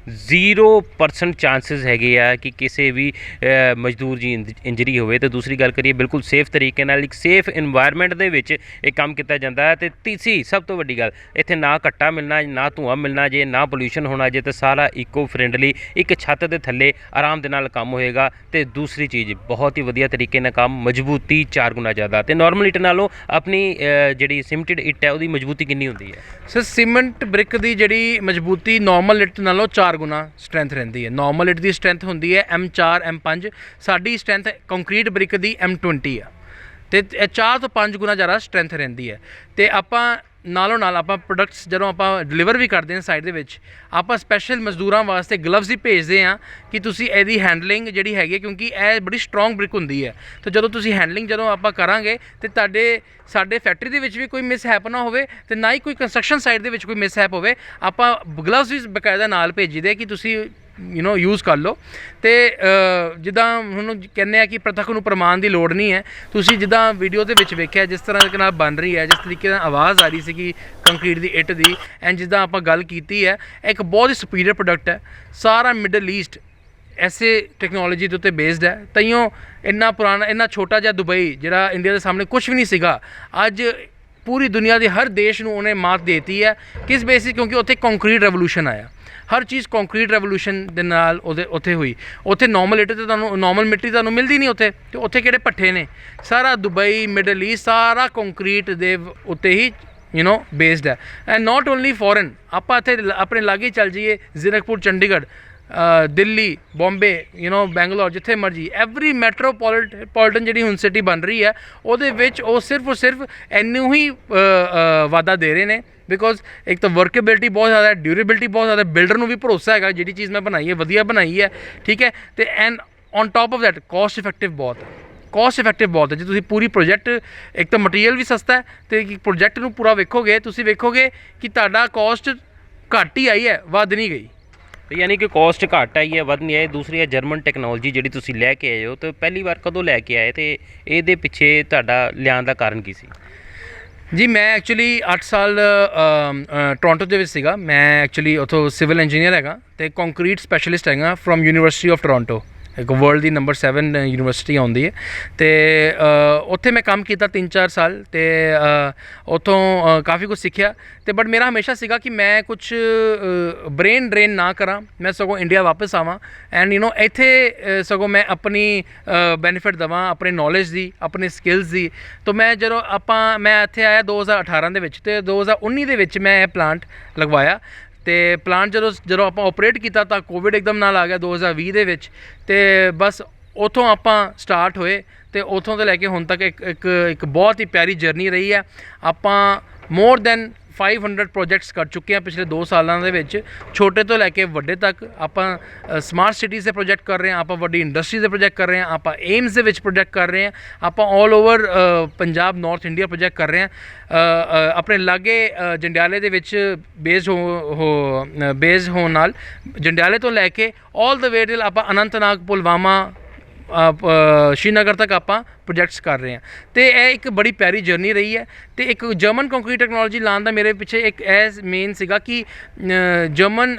0% ਚਾਂਸਿਸ ਹੈਗੇ ਆ ਕਿ ਕਿਸੇ ਵੀ ਮਜ਼ਦੂਰ ਦੀ ਇੰਜਰੀ ਹੋਵੇ। ਤੇ ਦੂਸਰੀ ਗੱਲ ਕਰੀਏ, ਬਿਲਕੁਲ ਸੇਫ ਤਰੀਕੇ ਨਾਲ ਇੱਕ ਸੇਫ ਇਨਵਾਇਰਨਮੈਂਟ ਦੇ ਵਿੱਚ ਇਹ ਕੰਮ ਕੀਤਾ ਜਾਂਦਾ ਹੈ। ਤੇ ਤੀਸਰੀ ਸਭ ਤੋਂ ਵੱਡੀ ਗੱਲ, ਇੱਥੇ ਨਾ ਘੱਟਾ ਮਿਲਣਾ, ਨਾ ਧੂੰਆਂ ਮਿਲਣਾ ਜੇ, ਨਾ ਪੋਲਿਊਸ਼ਨ ਹੋਣਾ ਜੇ, ਤੇ ਸਾਰਾ ਇਕੋ ਫਰੈਂਡਲੀ ਇੱਕ ਛੱਤ ਦੇ ਥੱਲੇ ਆਰਾਮ ਦੇ ਨਾਲ ਕੰਮ ਹੋਏਗਾ। ਤੇ ਦੂਸਰੀ ਚੀਜ਼, ਬਹੁਤ ਹੀ ਵਧੀਆ ਤਰੀਕੇ ਨਾਲ ਕੰਮ, ਮਜ਼ਬੂਤੀ 4 ਗੁਣਾ ਜ਼ਿਆਦਾ। ਤੇ ਨਾਰਮਲ ਇੱਟ ਨਾਲੋਂ ਆਪਣੀ ਜਿਹੜੀ ਸਿਮਟਡ ਇੱਟ ਹੈ ਉਹਦੀ ਮਜ਼ਬੂਤੀ ਕਿੰਨੀ ਹੁੰਦੀ ਹੈ? ਸਰ ਸੀਮੈਂਟ ਬ੍ਰਿਕ ਦੀ ਜਿਹੜੀ ਮਜ਼ਬੂਤੀ ਨਾਰਮਲ ਇੱਟ ਨਾਲੋਂ 4 ਗੁਣਾ ਸਟਰੈਂਥ ਰਹਿੰਦੀ ਹੈ। ਨਾਰਮਲ ਇੱਟ ਦੀ ਸਟਰੈਂਥ ਹੁੰਦੀ ਹੈ M4 M5, ਸਾਡੀ ਸਟਰੈਂਥ ਕੰਕਰੀਟ ਬ੍ਰਿਕ ਦੀ M20 ਆ ਤੇ 4 ਤੋਂ 5 ਗੁਣਾ ਜ਼ਿਆਦਾ ਸਟਰੈਂਥ ਰਹਿੰਦੀ ਹੈ। ਤੇ ਆਪਾਂ ਨਾਲੋਂ ਨਾਲ ਆਪਾਂ ਪ੍ਰੋਡਕਟਸ ਜਦੋਂ ਆਪਾਂ ਡਿਲੀਵਰ ਵੀ ਕਰਦੇ ਹਾਂ ਸਾਈਡ ਦੇ ਵਿੱਚ, ਆਪਾਂ ਸਪੈਸ਼ਲ ਮਜ਼ਦੂਰਾਂ ਵਾਸਤੇ ਗਲਵਜ਼ ਹੀ ਭੇਜਦੇ ਹਾਂ ਕਿ ਤੁਸੀਂ ਇਹਦੀ ਹੈਂਡਲਿੰਗ ਜਿਹੜੀ ਹੈਗੀ, ਕਿਉਂਕਿ ਇਹ ਬੜੀ ਸਟਰੋਂਗ ਬ੍ਰਿਕ ਹੁੰਦੀ ਹੈ, ਤਾਂ ਜਦੋਂ ਤੁਸੀਂ ਹੈਂਡਲਿੰਗ ਜਦੋਂ ਆਪਾਂ ਕਰਾਂਗੇ ਤੇ ਸਾਡੇ ਫੈਕਟਰੀ ਦੇ ਵਿੱਚ ਵੀ ਕੋਈ ਮਿਸਹੈਪ ਨਾ ਹੋਵੇ ਤੇ ਨਾ ਹੀ ਕੋਈ ਕੰਸਟਰਕਸ਼ਨ ਸਾਈਡ ਦੇ ਵਿੱਚ ਕੋਈ ਮਿਸਹੈਪ ਹੋਵੇ। ਆਪਾਂ ਗਲਵਜ਼ ਵੀ ਬਕਾਇਦਾ ਨਾਲ ਭੇਜੀਦੇ ਕਿ ਤੁਸੀਂ ਯੂਜ਼ ਕਰ ਲਓ। ਤੇ ਜਿੱਦਾਂ ਹੁਣ ਕਹਿੰਦੇ ਆ ਕਿ ਪ੍ਰਤੱਖ ਨੂੰ ਪ੍ਰਮਾਣ ਦੀ ਲੋੜ ਨਹੀਂ ਹੈ, ਤੁਸੀਂ ਜਿੱਦਾਂ ਵੀਡੀਓ ਦੇ ਵਿੱਚ ਵੇਖਿਆ ਜਿਸ ਤਰ੍ਹਾਂ ਦੇ ਨਾਲ ਬਣ ਰਹੀ ਹੈ, ਜਿਸ ਤਰੀਕੇ ਨਾਲ ਆਵਾਜ਼ ਆ ਰਹੀ ਸੀਗੀ concrete the it the, and ਜਿੱਦਾਂ ਆਪਾਂ ਗੱਲ ਕੀਤੀ ਹੈ, ਇੱਕ ਬਹੁਤ ਹੀ ਸੁਪੀਰੀਅਰ ਪ੍ਰੋਡਕਟ ਹੈ। ਸਾਰਾ ਮਿਡਲ ਈਸਟ ਐਸੇ ਟੈਕਨੋਲੋਜੀ ਦੇ ਉੱਤੇ ਬੇਸਡ ਹੈ, ਤਾਈਓ ਇੰਨਾ ਪੁਰਾਣਾ, ਇੰਨਾ ਛੋਟਾ ਜਿਹਾ ਦੁਬਈ ਜਿਹੜਾ ਇੰਡੀਆ ਦੇ ਸਾਹਮਣੇ ਕੁਝ ਵੀ ਨਹੀਂ ਸੀਗਾ, ਅੱਜ ਪੂਰੀ ਦੁਨੀਆ ਦੇ ਹਰ ਦੇਸ਼ ਨੂੰ ਉਹਨੇ ਮਾਤ ਦੇਤੀ ਹੈ। ਕਿਸ ਬੇਸਿਸ? ਕਿਉਂਕਿ ਉੱਥੇ ਕੰਕਰੀਟ ਰੈਵੋਲੂਸ਼ਨ ਆਇਆ, ਹਰ ਚੀਜ਼ ਕੰਕਰੀਟ ਰੈਵੋਲੂਸ਼ਨ ਦੇ ਨਾਲ ਉੱਥੇ ਹੋਈ। ਉੱਥੇ ਨਾਰਮਲ ਇੱਟ ਤੇ ਤੁਹਾਨੂੰ ਨਾਰਮਲ ਮਿੱਟੀ ਤੁਹਾਨੂੰ ਮਿਲਦੀ ਨਹੀਂ ਉੱਥੇ, ਤੇ ਉੱਥੇ ਕਿਹੜੇ ਭੱਠੇ ਨੇ? ਸਾਰਾ ਦੁਬਈ, ਮਿਡਲ ਈਸਟ, ਸਾਰਾ ਕੰਕਰੀਟ ਦੇ ਉੱਤੇ ਹੀ ਬੇਸਡ ਹੈ। ਐਂਡ ਨਾਟ ਓਨਲੀ ਫੋਰਨ, ਆਪਾਂ ਇੱਥੇ ਆਪਣੇ ਲਾਗੇ ਚੱਲ ਜਾਈਏ, ਜ਼ੀਰਕਪੁਰ, ਚੰਡੀਗੜ੍ਹ, ਦਿੱਲੀ, ਬੰਬੇ, ਬੈਂਗਲੌਰ, ਜਿੱਥੇ ਮਰਜੀ, ਐਵਰੀ ਮੈਟਰੋਪੋਲੀਟਨ ਜਿਹੜੀ ਹੁਣ ਸਿਟੀ ਬਣ ਰਹੀ ਹੈ ਉਹਦੇ ਵਿੱਚ ਉਹ ਸਿਰਫ ਇੰਨੂੰ ਹੀ ਵਾਧਾ ਦੇ ਰਹੇ ਨੇ। ਬਿਕੋਜ਼ ਇੱਕ ਤਾਂ ਵਰਕੇਬਿਲਿਟੀ ਬਹੁਤ ਜ਼ਿਆਦਾ ਹੈ, ਡਿਊਰੇਬਿਲਿਟੀ ਬਹੁਤ ਜ਼ਿਆਦਾ, ਬਿਲਡਰ ਨੂੰ ਵੀ ਭਰੋਸਾ ਹੈਗਾ ਜਿਹੜੀ ਚੀਜ਼ ਮੈਂ ਬਣਾਈ ਹੈ ਵਧੀਆ ਬਣਾਈ ਹੈ, ਠੀਕ ਹੈ। ਤੇ and on top of that cost effective ਬਹੁਤ ਹੈ। ਜੇ ਤੁਸੀਂ ਪੂਰੀ ਪ੍ਰੋਜੈਕਟ, ਇੱਕ ਤਾਂ ਮਟੀਰੀਅਲ ਵੀ ਸਸਤਾ ਹੈ ਤੇ ਪ੍ਰੋਜੈਕਟ ਨੂੰ ਪੂਰਾ ਵੇਖੋਗੇ, ਤੁਸੀਂ ਵੇਖੋਗੇ ਕਿ ਤੁਹਾਡਾ ਕੋਸਟ ਘੱਟ ਹੀ ਆਈ ਹੈ, ਵੱਧ ਨਹੀਂ ਗਈ। ਯਾਨੀ ਕਿ ਕੋਸਟ ਘੱਟ ਆਈ ਹੈ, ਵੱਧ ਨਹੀਂ ਆਈ। ਦੂਸਰੀ ਹੈ ਜਰਮਨ ਟੈਕਨੋਲੋਜੀ ਜਿਹੜੀ ਤੁਸੀਂ ਲੈ ਕੇ ਆਏ ਹੋ, ਤੇ ਪਹਿਲੀ ਵਾਰ ਕਦੋਂ ਲੈ ਕੇ ਆਏ ਤੇ ਇਹਦੇ ਪਿੱਛੇ ਤੁਹਾਡਾ ਲਿਆਉਣ ਦਾ ਕਾਰਨ ਕੀ ਸੀ? ਜੀ ਮੈਂ ਐਕਚੁਅਲੀ 8 ਸਾਲ ਟੋਰਾਂਟੋ ਦੇ ਵਿੱਚ ਸੀਗਾ। ਮੈਂ ਐਕਚੁਅਲੀ ਉੱਥੋਂ ਸਿਵਲ ਇੰਜੀਨੀਅਰ ਹੈਗਾ ਤੇ ਕੰਕਰੀਟ ਸਪੈਸ਼ਲਿਸਟ ਹੈਗਾ ਫਰੋਮ ਯੂਨੀਵਰਸਿਟੀ ਆਫ ਟੋਰਾਂਟੋ, ਇੱਕ ਵਰਲਡ ਦੀ ਨੰਬਰ 7 ਯੂਨੀਵਰਸਿਟੀ ਆਉਂਦੀ ਹੈ ਅਤੇ ਉੱਥੇ ਮੈਂ ਕੰਮ ਕੀਤਾ 3-4 ਸਾਲ ਅਤੇ ਉੱਥੋਂ ਕਾਫੀ ਕੁਝ ਸਿੱਖਿਆ ਅਤੇ ਬਟ ਮੇਰਾ ਹਮੇਸ਼ਾ ਸੀਗਾ ਕਿ ਮੈਂ ਕੁਛ ਬ੍ਰੇਨ ਡਰੇਨ ਨਾ ਕਰਾਂ, ਮੈਂ ਸਗੋਂ ਇੰਡੀਆ ਵਾਪਸ ਆਵਾਂ ਐਂਡ ਇੱਥੇ ਸਗੋਂ ਮੈਂ ਆਪਣੀ ਬੈਨੀਫਿਟ ਦੇਵਾਂ ਆਪਣੇ ਨੌਲੇਜ ਦੀ, ਆਪਣੇ ਸਕਿੱਲਸ ਦੀ। ਤਾਂ ਮੈਂ ਇੱਥੇ ਆਇਆ 2018 ਦੇ ਵਿੱਚ ਅਤੇ 2019 ਦੇ ਵਿੱਚ ਮੈਂ ਇਹ ਪਲਾਂਟ ਲਗਵਾਇਆ ਅਤੇ ਪਲਾਂਟ ਜਦੋਂ ਆਪਾਂ ਓਪਰੇਟ ਕੀਤਾ ਤਾਂ ਕੋਵਿਡ ਇੱਕਦਮ ਨਾਲ ਆ ਗਿਆ 2020 ਦੇ ਵਿੱਚ ਅਤੇ ਬਸ ਉੱਥੋਂ ਆਪਾਂ ਸਟਾਰਟ ਹੋਏ ਅਤੇ ਉੱਥੋਂ ਤੋਂ ਲੈ ਕੇ ਹੁਣ ਤੱਕ ਇੱਕ ਬਹੁਤ ਹੀ ਪਿਆਰੀ ਜਰਨੀ ਰਹੀ ਹੈ। ਆਪਾਂ ਮੋਰ ਦੈਨ 500 ਪ੍ਰੋਜੈਕਟਸ ਕਰ ਚੁੱਕੇ ਹਾਂ ਪਿਛਲੇ 2 ਸਾਲਾਂ ਦੇ ਵਿੱਚ, ਛੋਟੇ ਤੋਂ ਲੈ ਕੇ ਵੱਡੇ ਤੱਕ। ਆਪਾਂ ਸਮਾਰਟ ਸਿਟੀਜ਼ ਦੇ ਪ੍ਰੋਜੈਕਟ ਕਰ ਰਹੇ ਹਾਂ, ਆਪਾਂ ਵੱਡੀ ਇੰਡਸਟਰੀ ਦੇ ਪ੍ਰੋਜੈਕਟ ਕਰ ਰਹੇ ਹਾਂ, ਆਪਾਂ ਏਮਸ ਦੇ ਵਿੱਚ ਪ੍ਰੋਜੈਕਟ ਕਰ ਰਹੇ ਹਾਂ, ਆਪਾਂ all over Punjab north India project ਕਰ ਰਹੇ ਹਾਂ। ਆਪਣੇ ਲਾਗੇ ਜੰਡਿਆਲੇ ਦੇ ਵਿੱਚ ਬੇਸ ਹੋਣ ਨਾਲ ਜੰਡਿਆਲੇ ਤੋਂ ਲੈ ਕੇ ਆਲ ਦ ਵੇ ਟਿਲ ਆਪਾਂ ਅਨੰਤਨਾਗ, ਪੁਲਵਾਮਾ, ਸ਼੍ਰੀਨਗਰ ਤੱਕ ਆਪਾਂ ਪ੍ਰੋਜੈਕਟਸ ਕਰ ਰਹੇ ਹਾਂ ਅਤੇ ਇਹ ਇੱਕ ਬੜੀ ਪਿਆਰੀ ਜਰਨੀ ਰਹੀ ਹੈ। ਅਤੇ ਇੱਕ ਜਰਮਨ ਕੰਕਰੀਟ ਟੈਕਨੋਲੋਜੀ ਲਾਉਣ ਦਾ ਮੇਰੇ ਪਿੱਛੇ ਇੱਕ ਇਹ ਮੇਨ ਸੀਗਾ ਕਿ ਜਰਮਨ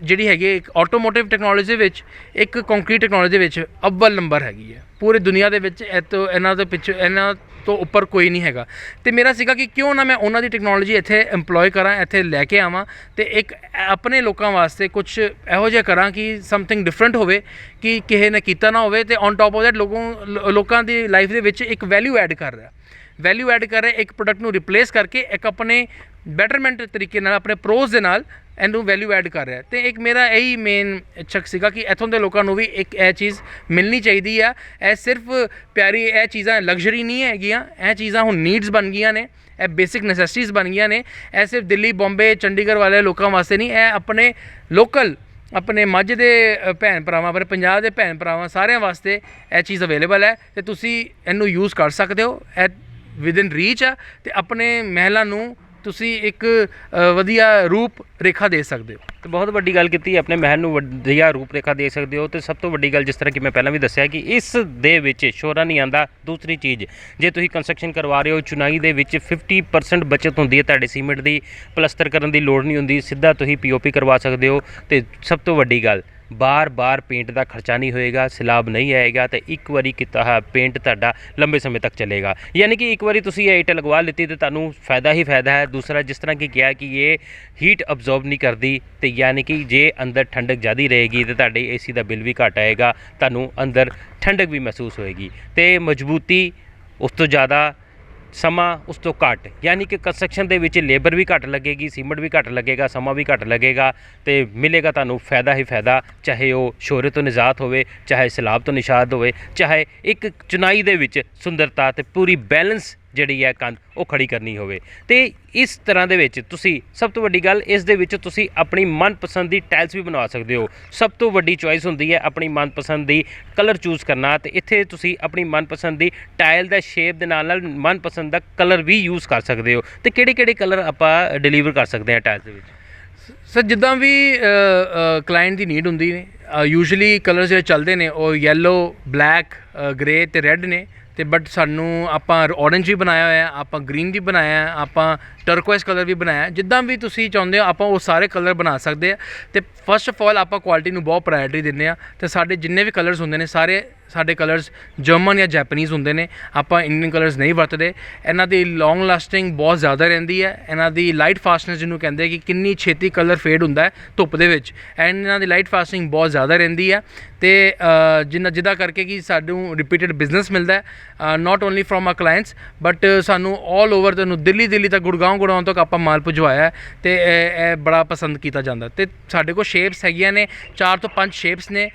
ਜਿਹੜੀ ਹੈਗੀ ਇੱਕ ਆਟੋਮੋਟਿਵ ਟੈਕਨੋਲੋਜੀ ਦੇ ਵਿੱਚ, ਇੱਕ ਕੰਕਰੀਟ ਟੈਕਨੋਲੋਜੀ ਦੇ ਵਿੱਚ ਅੱਵਲ ਨੰਬਰ ਹੈਗੀ ਹੈ ਪੂਰੀ ਦੁਨੀਆ ਦੇ ਵਿੱਚ। ਇਹਨਾਂ ਤੋਂ ਉੱਪਰ ਕੋਈ ਨਹੀਂ ਹੈਗਾ ਅਤੇ ਮੇਰਾ ਸੀਗਾ ਕਿ ਕਿਉਂ ਨਾ ਮੈਂ ਉਹਨਾਂ ਦੀ ਟੈਕਨੋਲੋਜੀ ਇੱਥੇ ਇੰਪਲੋਏ ਕਰਾਂ, ਇੱਥੇ ਲੈ ਕੇ ਆਵਾਂ ਅਤੇ ਇੱਕ ਆਪਣੇ ਲੋਕਾਂ ਵਾਸਤੇ ਕੁਛ ਇਹੋ ਜਿਹਾ ਕਰਾਂ ਕਿ ਸਮਥਿੰਗ ਡਿਫਰੈਂਟ ਹੋਵੇ, ਕਿ ਕਿਸੇ ਨੇ ਕੀਤਾ ਨਾ ਹੋਵੇ ਅਤੇ ਔਨ ਟੋਪ ਆਫ ਦੈਟ ਲੋਕਾਂ ਦੀ ਲਾਈਫ ਦੇ ਵਿੱਚ ਇੱਕ ਵੈਲਿਊ ਐਡ ਕਰ ਰਿਹਾ, ਇੱਕ ਪ੍ਰੋਡਕਟ ਨੂੰ ਰਿਪਲੇਸ ਕਰਕੇ ਇੱਕ ਆਪਣੇ ਬੈਟਰਮੈਂਟ ਤਰੀਕੇ ਨਾਲ, ਆਪਣੇ ਪ੍ਰੋਜ਼ ਦੇ ਨਾਲ ਇਹਨੂੰ ਵੈਲਿਊ ਐਡ ਕਰ ਰਿਹਾ। ਅਤੇ ਇੱਕ ਮੇਰਾ ਇਹੀ ਮੇਨ ਇੱਛਾ ਸੀਗਾ ਕਿ ਇੱਥੋਂ ਦੇ ਲੋਕਾਂ ਨੂੰ ਵੀ ਇੱਕ ਇਹ ਚੀਜ਼ ਮਿਲਣੀ ਚਾਹੀਦੀ ਆ। ਇਹ ਸਿਰਫ ਪਿਆਰੀ ਇਹ ਚੀਜ਼ਾਂ ਲਗਜ਼ਰੀ ਨਹੀਂ ਹੈਗੀਆਂ, ਇਹ ਚੀਜ਼ਾਂ ਹੁਣ ਨੀਡਸ ਬਣ ਗਈਆਂ ਨੇ, ਇਹ ਬੇਸਿਕ ਨੈਸੈਸਿਟੀਜ਼ ਬਣ ਗਈਆਂ ਨੇ। ਇਹ ਸਿਰਫ ਦਿੱਲੀ, ਬੰਬੇ, ਚੰਡੀਗੜ੍ਹ ਵਾਲੇ ਲੋਕਾਂ ਵਾਸਤੇ ਨਹੀਂ, ਇਹ ਆਪਣੇ ਲੋਕਲ, ਆਪਣੇ ਮਾਝੇ ਦੇ ਭੈਣ ਭਰਾਵਾਂ, ਆਪਣੇ ਪੰਜਾਬ ਦੇ ਭੈਣ ਭਰਾਵਾਂ ਸਾਰਿਆਂ ਵਾਸਤੇ ਇਹ ਚੀਜ਼ ਅਵੇਲੇਬਲ ਹੈ ਅਤੇ ਤੁਸੀਂ ਇਹਨੂੰ ਯੂਜ਼ ਕਰ ਸਕਦੇ ਹੋ। ਇਹ ਵਿਦਿਨ ਰੀਚ ਆ ਅਤੇ ਆਪਣੇ ਮਹਿਲਾਂ ਨੂੰ ਤੁਸੀਂ ਇੱਕ ਵਧੀਆ ਰੂਪ ਰੇਖਾ ਦੇ ਸਕਦੇ ਹੋ। ਤੇ ਬਹੁਤ ਵੱਡੀ ਗੱਲ ਕੀਤੀ, ਆਪਣੇ ਮਹਿਲ ਨੂੰ ਵਧੀਆ ਰੂਪ ਰੇਖਾ ਦੇ ਸਕਦੇ ਹੋ। ਤੇ ਸਭ ਤੋਂ ਵੱਡੀ ਗੱਲ, ਜਿਸ ਤਰ੍ਹਾਂ ਕਿ ਮੈਂ ਪਹਿਲਾਂ ਵੀ ਦੱਸਿਆ, ਕਿ ਇਸ ਦੇ ਵਿੱਚ ਸ਼ੋਰਾ ਨਹੀਂ ਆਉਂਦਾ। ਦੂਸਰੀ ਚੀਜ਼, ਜੇ ਤੁਸੀਂ ਕੰਸਟਰਕਸ਼ਨ ਕਰਵਾ ਰਹੇ ਹੋ, ਚੁਨਾਈ ਦੇ ਵਿੱਚ 50% ਬਚਤ ਹੁੰਦੀ ਹੈ ਤੁਹਾਡੇ ਸੀਮੈਂਟ ਦੀ, ਪਲਸਤਰ ਕਰਨ ਦੀ ਲੋੜ ਨਹੀਂ ਹੁੰਦੀ, ਸਿੱਧਾ ਤੁਸੀਂ POP ਕਰਵਾ ਸਕਦੇ ਹੋ। ਤੇ ਸਭ ਤੋਂ ਵੱਡੀ ਗੱਲ, ਬਾਰ-ਬਾਰ ਪੇਂਟ ਦਾ ਖਰਚਾ ਨਹੀਂ ਹੋਏਗਾ, ਸੈਲਾਬ ਨਹੀਂ ਆਏਗਾ ਅਤੇ ਇੱਕ ਵਾਰੀ ਕੀਤਾ ਹੋਇਆ ਪੇਂਟ ਤੁਹਾਡਾ ਲੰਬੇ ਸਮੇਂ ਤੱਕ ਚੱਲੇਗਾ। ਯਾਨੀ ਕਿ ਇੱਕ ਵਾਰੀ ਤੁਸੀਂ ਇਹ ਇੱਟ ਲਗਵਾ ਲਿੱਤੀ ਅਤੇ ਤੁਹਾਨੂੰ ਫਾਇਦਾ ਹੀ ਫਾਇਦਾ ਹੈ। ਦੂਸਰਾ, ਜਿਸ ਤਰ੍ਹਾਂ ਕਿ ਕਿਹਾ ਕਿ ਇਹ ਹੀਟ ਅਬਜ਼ੋਰਬ ਨਹੀਂ ਕਰਦੀ, ਅਤੇ ਯਾਨੀ ਕਿ ਜੇ ਅੰਦਰ ਠੰਡਕ ਜ਼ਿਆਦਾ ਰਹੇਗੀ ਅਤੇ ਤੁਹਾਡੇ AC ਦਾ ਬਿੱਲ ਵੀ ਘੱਟ ਆਏਗਾ, ਤੁਹਾਨੂੰ ਅੰਦਰ ਠੰਡਕ ਵੀ ਮਹਿਸੂਸ ਹੋਏਗੀ। ਅਤੇ ਮਜ਼ਬੂਤੀ ਉਸ ਤੋਂ ਜ਼ਿਆਦਾ, ਸਮਾਂ ਉਸ ਤੋਂ ਘੱਟ, ਯਾਨੀ ਕਿ ਕੰਸਟਰਕਸ਼ਨ ਦੇ ਵਿੱਚ ਲੇਬਰ ਵੀ ਘੱਟ ਲੱਗੇਗੀ, ਸੀਮੈਂਟ ਵੀ ਘੱਟ ਲੱਗੇਗਾ, ਸਮਾਂ ਵੀ ਘੱਟ ਲੱਗੇਗਾ ਅਤੇ ਮਿਲੇਗਾ ਤੁਹਾਨੂੰ ਫਾਇਦਾ ਹੀ ਫਾਇਦਾ। ਚਾਹੇ ਉਹ ਸ਼ੋਰੇ ਤੋਂ ਨਿਜਾਤ ਹੋਵੇ, ਚਾਹੇ ਸੈਲਾਬ ਤੋਂ ਨਿਸ਼ਾਤ ਹੋਵੇ, ਚਾਹੇ ਇੱਕ ਚੁਨਾਈ ਦੇ ਵਿੱਚ ਸੁੰਦਰਤਾ ਅਤੇ ਪੂਰੀ ਬੈਲੈਂਸ ਜਿਹੜੀ ਹੈ ਕੰਧ ਉਹ ਖੜੀ ਕਰਨੀ ਹੋਵੇ। ਅਤੇ ਇਸ ਤਰ੍ਹਾਂ ਦੇ ਵਿੱਚ ਤੁਸੀਂ, ਸਭ ਤੋਂ ਵੱਡੀ ਗੱਲ, ਇਸ ਦੇ ਵਿੱਚ ਤੁਸੀਂ ਆਪਣੀ ਮਨਪਸੰਦ ਦੀ ਟਾਇਲਸ ਵੀ ਬਣਵਾ ਸਕਦੇ ਹੋ। ਸਭ ਤੋਂ ਵੱਡੀ ਚੋਇਸ ਹੁੰਦੀ ਹੈ ਆਪਣੀ ਮਨਪਸੰਦ ਦੀ ਕਲਰ ਚੂਜ਼ ਕਰਨਾ, ਅਤੇ ਇੱਥੇ ਤੁਸੀਂ ਆਪਣੀ ਮਨਪਸੰਦ ਦੀ ਟਾਇਲ ਦਾ ਸ਼ੇਪ ਦੇ ਨਾਲ ਮਨਪਸੰਦ ਦਾ ਕਲਰ ਵੀ ਯੂਜ਼ ਕਰ ਸਕਦੇ ਹੋ। ਅਤੇ ਕਿਹੜੇ ਕਲਰ ਆਪਾਂ ਡਿਲੀਵਰ ਕਰ ਸਕਦੇ ਹਾਂ ਟਾਇਲਸ ਦੇ ਵਿੱਚ? ਸਰ, ਜਿੱਦਾਂ ਵੀ ਕਲਾਇੰਟ ਦੀ ਨੀਡ ਹੁੰਦੀ ਨੇ, ਯੂਜੂਅਲੀ ਕਲਰਸ ਜਿਹੜੇ ਚੱਲਦੇ ਨੇ ਉਹ ਯੈਲੋ, ਬਲੈਕ, ਗ੍ਰੇ ਅਤੇ ਰੈੱਡ ਨੇ। ਅਤੇ ਬਟ ਸਾਨੂੰ ਆਪਾਂ ਔਰੇਂਜ ਵੀ ਬਣਾਇਆ ਹੋਇਆ, ਆਪਾਂ ਗ੍ਰੀਨ ਵੀ ਬਣਾਇਆ, ਆਪਾਂ ਟਰਕੋਇਸ ਕਲਰ ਵੀ ਬਣਾਇਆ। ਜਿੱਦਾਂ ਵੀ ਤੁਸੀਂ ਚਾਹੁੰਦੇ ਹੋ ਆਪਾਂ ਉਹ ਸਾਰੇ ਕਲਰ ਬਣਾ ਸਕਦੇ ਆ। ਅਤੇ ਫਸਟ ਆਫ ਆਲ ਆਪਾਂ ਕੁਆਲਿਟੀ ਨੂੰ ਬਹੁਤ ਪ੍ਰਾਇਓਰਟੀ ਦਿੰਦੇ ਹਾਂ, ਅਤੇ ਸਾਡੇ ਜਿੰਨੇ ਵੀ ਕਲਰਸ ਹੁੰਦੇ ਨੇ ਸਾਰੇ ਸਾਡੇ ਕਲਰਸ ਜਰਮਨ ਜਾਂ ਜੈਪਨੀਜ਼ ਹੁੰਦੇ ਨੇ, ਆਪਾਂ ਇੰਡੀਅਨ ਕਲਰਸ ਨਹੀਂ ਵਰਤਦੇ। ਇਹਨਾਂ ਦੀ ਲੌਂਗ ਲਾਸਟਿੰਗ ਬਹੁਤ ਜ਼ਿਆਦਾ ਰਹਿੰਦੀ ਹੈ, ਇਹਨਾਂ ਦੀ ਲਾਈਟ ਫਾਸਟਨੈਸ ਜਿਹਨੂੰ ਕਹਿੰਦੇ ਕਿ ਕਿੰਨੀ ਛੇਤੀ ਕਲਰ ਫੇਡ ਹੁੰਦਾ ਹੈ ਧੁੱਪ ਦੇ ਵਿੱਚ, ਐਂਡ ਇਹਨਾਂ ਦੀ ਲਾਈਟ ਫਾਸਟਿੰਗ ਬਹੁਤ ਜ਼ਿਆਦਾ ਰਹਿੰਦੀ ਹੈ। ਅਤੇ ਜਿੱਦਾਂ ਕਰਕੇ ਕਿ ਸਾਨੂੰ ਰਿਪੀਟਡ ਬਿਜ਼ਨਸ ਮਿਲਦਾ ਹੈ, not only from our clients but ਸਾਨੂੰ ਆਲ ਓਵਰ ਤੁਹਾਨੂੰ ਦਿੱਲੀ ਤੱਕ, ਗੁੜਗਾਉਂ ਤੱਕ ਆਪਾਂ ਮਾਲ ਭਿਜਵਾਇਆ ਅਤੇ ਇਹ ਬੜਾ ਪਸੰਦ ਕੀਤਾ ਜਾਂਦਾ। ਅਤੇ ਸਾਡੇ ਕੋਲ ਸ਼ੇਪਸ ਹੈਗੀਆਂ ਨੇ, 4 ਤੋਂ 5 ਸ਼ੇਪਸ ਨੇ,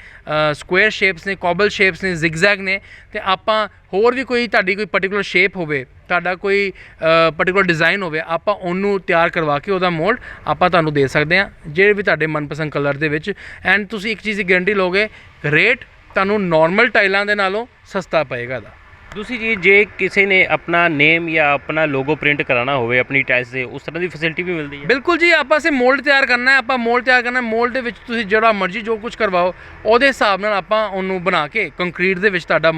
ਸਕੁਏਅਰ ਸ਼ੇਪਸ ਨੇ, ਕੋਬਲ ਸ਼ੇਪਸ ਨੇ, ਜ਼ਿਗਜ਼ੈਗ ਨੇ। ਅਤੇ ਆਪਾਂ ਹੋਰ ਵੀ ਤੁਹਾਡੀ ਕੋਈ ਪਰਟੀਕੂਲਰ ਸ਼ੇਪ ਹੋਵੇ, ਤੁਹਾਡਾ ਕੋਈ ਪਰਟੀਕੂਲਰ ਡਿਜ਼ਾਈਨ ਹੋਵੇ, ਆਪਾਂ ਉਹਨੂੰ ਤਿਆਰ ਕਰਵਾ ਕੇ ਉਹਦਾ ਮੋਲਡ ਆਪਾਂ ਤੁਹਾਨੂੰ ਦੇ ਸਕਦੇ ਹਾਂ, ਜਿਹੜੇ ਵੀ ਤੁਹਾਡੇ ਮਨਪਸੰਦ ਕਲਰ ਦੇ ਵਿੱਚ। ਐਂਡ ਤੁਸੀਂ ਇੱਕ ਚੀਜ਼ ਦੀ ਗਰੰਟੀ ਲਓਗੇ, ਰੇਟ ਤੁਹਾਨੂੰ ਨੋਰਮਲ ਟਾਈਲਾਂ ਦੇ ਨਾਲੋਂ ਸਸਤਾ ਪਏਗਾ ਇਹਦਾ। दूसरी चीज़ जे किसी ने अपना नेम या अपना लोगो प्रिंट कराना होवे अपनी टाइल्स से उस तरह की फैसिलिटी भी मिलती है। ਬਿਲਕੁਲ ਜੀ, ਆਪਾਂ ਸੇ ਮੋਲਡ ਤਿਆਰ ਕਰਨਾ ਹੈ, ਆਪਾਂ ਮੋਲਡ ਤਿਆਰ ਕਰਨਾ, ਮੋਲਡ ਦੇ ਵਿੱਚ ਤੁਸੀਂ ਜਿਹੜਾ ਮਰਜ਼ੀ ਜੋ ਕੁਝ ਕਰਵਾਓ ਉਹਦੇ ਹਿਸਾਬ ਨਾਲ ਆਪਾਂ ਉਹਨੂੰ ਬਣਾ ਕੇ ਕੰਕਰੀਟ ਦੇ ਵਿੱਚ ਤੁਹਾਡਾ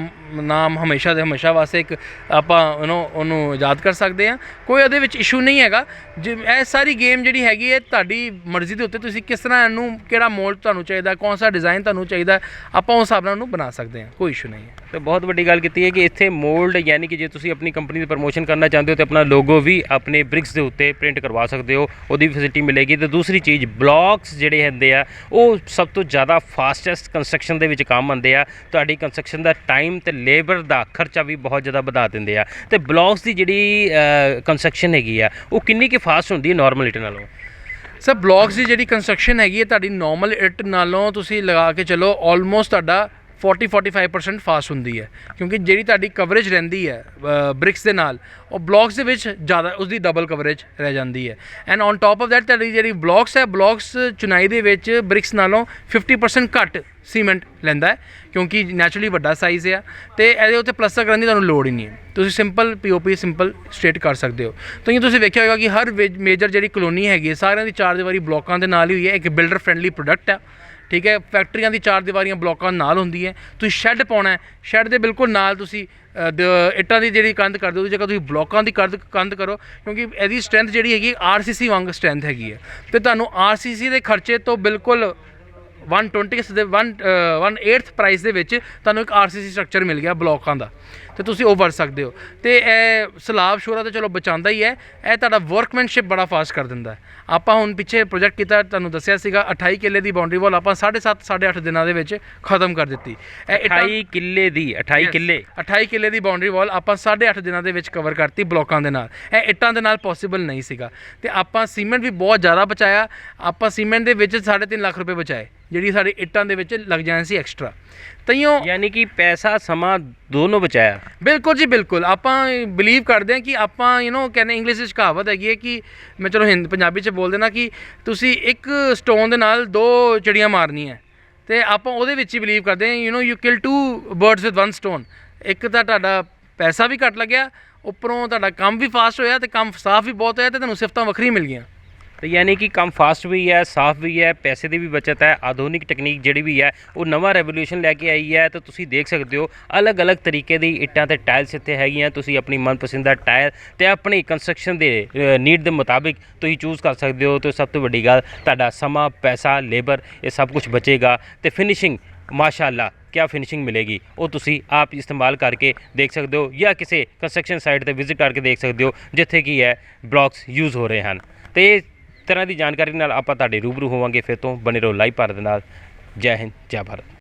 ਨਾਮ ਹਮੇਸ਼ਾ ਦੇ ਹਮੇਸ਼ਾ ਵਾਸਤੇ ਇੱਕ ਆਪਾਂ ਉਹਨੂੰ ਯਾਦ ਕਰ ਸਕਦੇ ਹਾਂ। ਕੋਈ ਉਹਦੇ ਵਿੱਚ ਇਸ਼ੂ ਨਹੀਂ ਹੈਗਾ। ਇਹ ਸਾਰੀ ਗੇਮ ਜਿਹੜੀ ਹੈਗੀ ਹੈ ਤੁਹਾਡੀ ਮਰਜ਼ੀ ਦੇ ਉੱਤੇ, ਤੁਸੀਂ ਕਿਸ ਤਰ੍ਹਾਂ ਇਹਨੂੰ ਕਿਹੜਾ ਮੋਲਡ ਤੁਹਾਨੂੰ ਚਾਹੀਦਾ, ਕੌਣ ਸਾ ਡਿਜ਼ਾਈਨ ਤੁਹਾਨੂੰ ਚਾਹੀਦਾ, ਆਪਾਂ ਉਸ ਹਿਸਾਬ ਨਾਲ ਉਹਨੂੰ ਬਣਾ ਸਕਦੇ ਹਾਂ, ਕੋਈ ਇਸ਼ੂ ਨਹੀਂ ਹੈ। तो बहुत बड़ी गल की है कि इतने मोल्ड यानी कि जो तुसी अपनी कंपनी की प्रमोशन करना चाहते हो तो अपना लोगो भी अपने ब्रिक्स के उत्ते प्रिंट करवा सकते हो, उसकी फैसिलिटी मिलेगी। तो दूसरी चीज़ ब्लॉक्स जोड़े होंगे आ वो सब तो ज़्यादा फास्टैसट कंस्ट्रक्शन के काम आते हैं, तुहाडी कंस्ट्रक्शन का टाइम तो लेबर का खर्चा भी बहुत ज़्यादा बढ़ा देंगे आ। तो ब्लॉक्स की जी कंस्ट्रक्शन हैगी आ वो कितनी कि फास्ट होंगी नॉर्मल इट नालों? ਸਰ ਬਲੌਕਸ ਦੀ ਜਿਹੜੀ ਕੰਸਟਰਕਸ਼ਨ ਹੈਗੀ ਹੈ ਤੁਹਾਡੀ ਨੋਰਮਲ ਇੱਟ ਨਾਲੋਂ ਤੁਸੀਂ ਲਗਾ ਕੇ ਚਲੋ ਆਲਮੋਸਟ ਤੁਹਾਡਾ 40-45% ਫਾਸਟ ਹੁੰਦੀ ਹੈ, ਕਿਉਂਕਿ ਜਿਹੜੀ ਤੁਹਾਡੀ ਕਵਰੇਜ ਰਹਿੰਦੀ ਹੈ ਬ੍ਰਿਕਸ ਦੇ ਨਾਲ ਉਹ ਬਲੌਕਸ ਦੇ ਵਿੱਚ ਜ਼ਿਆਦਾ ਉਸਦੀ ਡਬਲ ਕਵਰੇਜ ਰਹਿ ਜਾਂਦੀ ਹੈ। And on top of that ਤੁਹਾਡੀ ਜਿਹੜੀ ਬਲੌਕਸ ਹੈ, ਬਲੌਕਸ ਚੁਨਾਈ ਦੇ ਵਿੱਚ ਬ੍ਰਿਕਸ ਨਾਲੋਂ 50% ਘੱਟ ਸੀਮੈਂਟ ਲੈਂਦਾ ਹੈ, ਕਿਉਂਕਿ ਨੈਚੁਰਲੀ ਵੱਡਾ ਸਾਈਜ਼ ਆ ਅਤੇ ਇਹਦੇ ਉੱਤੇ ਪਲਸਤਰ ਕਰਨ ਦੀ ਤੁਹਾਨੂੰ ਲੋੜ ਹੀ ਨਹੀਂ ਹੈ। ਤੁਸੀਂ ਸਿੰਪਲ POP ਸਿੰਪਲ ਸਟ੍ਰੇਟ ਕਰ ਸਕਦੇ ਹੋ। ਤਾਂ ਇਹ ਤੁਸੀਂ ਵੇਖਿਆ ਹੋਵੇਗਾ ਕਿ ਹਰ ਮੇਜਰ ਜਿਹੜੀ ਕਲੋਨੀ ਹੈਗੀ ਹੈ ਸਾਰਿਆਂ ਦੀ ਚਾਰ ਦੀਵਾਰੀ ਬਲੌਕਾਂ ਦੇ ਨਾਲ ਹੀ ਹੋਈ ਹੈ। ਇੱਕ ਬਿਲਡਰ ਫਰੈਂਡਲੀ ਪ੍ਰੋਡਕਟ ਆ, ਠੀਕ ਹੈ। ਫੈਕਟਰੀਆਂ ਦੀ ਚਾਰ ਦੀਵਾਰੀਆਂ ਬਲੌਕਾਂ ਨਾਲ ਹੁੰਦੀ ਹੈ। ਤੁਸੀਂ ਸ਼ੈੱਡ ਪਾਉਣਾ ਹੈ, ਸ਼ੈੱਡ ਦੇ ਬਿਲਕੁਲ ਨਾਲ ਤੁਸੀਂ ਇੱਟਾਂ ਦੀ ਜਿਹੜੀ ਕੰਧ ਕਰਦੇ ਹੋ ਉਹਦੀ ਜਗ੍ਹਾ ਤੁਸੀਂ ਬਲੌਕਾਂ ਦੀ ਕੰਧ ਕਰੋ, ਕਿਉਂਕਿ ਇਹਦੀ ਸਟਰੈਂਥ ਜਿਹੜੀ ਹੈਗੀ RCC ਵਾਂਗ ਸਟਰੈਂਥ ਹੈਗੀ ਹੈ। ਅਤੇ ਤੁਹਾਨੂੰ RCC ਦੇ ਖਰਚੇ ਤੋਂ ਬਿਲਕੁਲ 1/20 ਦੇ 1/8 ਪ੍ਰਾਈਸ ਦੇ ਵਿੱਚ ਤੁਹਾਨੂੰ ਇੱਕ RCC ਸਟਰਕਚਰ ਮਿਲ ਗਿਆ ਬਲੌਕਾਂ ਦਾ, ਅਤੇ ਤੁਸੀਂ ਉਹ ਵਰਤ ਸਕਦੇ ਹੋ। ਅਤੇ ਇਹ ਸਲਾਬ ਸ਼ੋਰਾ ਤਾਂ ਚਲੋ ਬਚਾਉਂਦਾ ਹੀ ਹੈ, ਇਹ ਤੁਹਾਡਾ ਵਰਕਮੈਨਸ਼ਿਪ ਬੜਾ ਫਾਸਟ ਕਰ ਦਿੰਦਾ ਹੈ। ਆਪਾਂ ਹੁਣ ਪਿੱਛੇ ਪ੍ਰੋਜੈਕਟ ਕੀਤਾ, ਤੁਹਾਨੂੰ ਦੱਸਿਆ ਸੀਗਾ 28 ਕਿੱਲੇ ਦੀ ਬਾਉਂਡਰੀ ਵਾਲ ਆਪਾਂ 7.5-8.5 ਦਿਨਾਂ ਦੇ ਵਿੱਚ ਖਤਮ ਕਰ ਦਿੱਤੀ। ਇਹ 28 ਕਿੱਲੇ ਦੀ 28 ਕਿੱਲੇ ਦੀ ਬਾਉਂਡਰੀ ਵਾਲ ਆਪਾਂ 8.5 ਦਿਨਾਂ ਦੇ ਵਿੱਚ ਕਵਰ ਕਰਤੀ ਬਲੌਕਾਂ ਦੇ ਨਾਲ। ਇਹ ਇੱਟਾਂ ਦੇ ਨਾਲ ਪੋਸੀਬਲ ਨਹੀਂ ਸੀਗਾ। ਅਤੇ ਆਪਾਂ ਸੀਮੈਂਟ ਵੀ ਬਹੁਤ ਜ਼ਿਆਦਾ ਬਚਾਇਆ। ਆਪਾਂ ਸੀਮੈਂਟ ਦੇ ਵਿੱਚ 3.5 ਲੱਖ ਰੁਪਏ ਬਚਾਏ, ਜਿਹੜੀ ਸਾਡੀ ਇੱਟਾਂ ਦੇ ਵਿੱਚ ਲੱਗ ਜਾਣੀ ਸੀ ਐਕਸਟਰਾ। ਤਈਓ यानी कि पैसा समा दोनों बचाया। ਬਿਲਕੁਲ ਜੀ ਬਿਲਕੁਲ। ਆਪਾਂ ਬਿਲੀਵ ਕਰਦੇ ਹਾਂ ਕਿ ਆਪਾਂ ਕਹਿੰਦੇ ਇੰਗਲਿਸ਼ ਵਿੱਚ ਕਹਾਵਤ ਹੈਗੀ ਹੈ ਕਿ ਮੈਂ ਚਲੋ ਪੰਜਾਬੀ 'ਚ ਬੋਲ ਦੇਣਾ ਕਿ ਤੁਸੀਂ ਇੱਕ ਸਟੋਨ ਦੇ ਨਾਲ 2 ਚਿੜੀਆਂ ਮਾਰਨੀਆਂ, ਅਤੇ ਆਪਾਂ ਉਹਦੇ ਵਿੱਚ ਹੀ ਬਿਲੀਵ ਕਰਦੇ ਹਾਂ you kill 2 birds with 1 stone. ਇੱਕ ਤਾਂ ਤੁਹਾਡਾ ਪੈਸਾ ਵੀ ਘੱਟ ਲੱਗਿਆ, ਉੱਪਰੋਂ ਤੁਹਾਡਾ ਕੰਮ ਵੀ ਫਾਸਟ ਹੋਇਆ ਅਤੇ ਕੰਮ ਸਾਫ਼ ਵੀ ਬਹੁਤ ਹੋਇਆ, ਅਤੇ ਤੁਹਾਨੂੰ ਸਿਫਤਾਂ ਵੱਖਰੀਆਂ ਮਿਲ ਗਈਆਂ। तो यानी कि काम फास्ट भी है, साफ भी है, पैसे की भी बचत है। आधुनिक तकनीक जी भी है वो नवा रेवोल्यूशन लैके आई है। तो तुम देख सकते हो अलग अलग तरीके की इट्टां ते टाइल्स इत्थे हैगियां। तुसीं अपनी मनपसंद टाइल ते अपनी कंस्ट्रक्शन के नीड के मुताबिक तुसीं चूज़ कर सकते हो। तो सब तो वड्डी गल तुहाडा समा, पैसा, लेबर ये सब कुछ बचेगा। तो फिनिशिंग माशाअल्लाह क्या फिनिशिंग मिलेगी वो तुसी आप इस्तेमाल करके देख सकते हो, या किसी कंस्ट्रक्शन साइट पर विजिट करके देख सकते हो जिथे की है ब्लॉक्स यूज़ हो रहे हैं। तो तरह की जानकारी नाल आपां तुहाडे रूबरू होवांगे। फिर तो बने रहो लाइव भारत दे नाल। जय हिंद, जय भारत।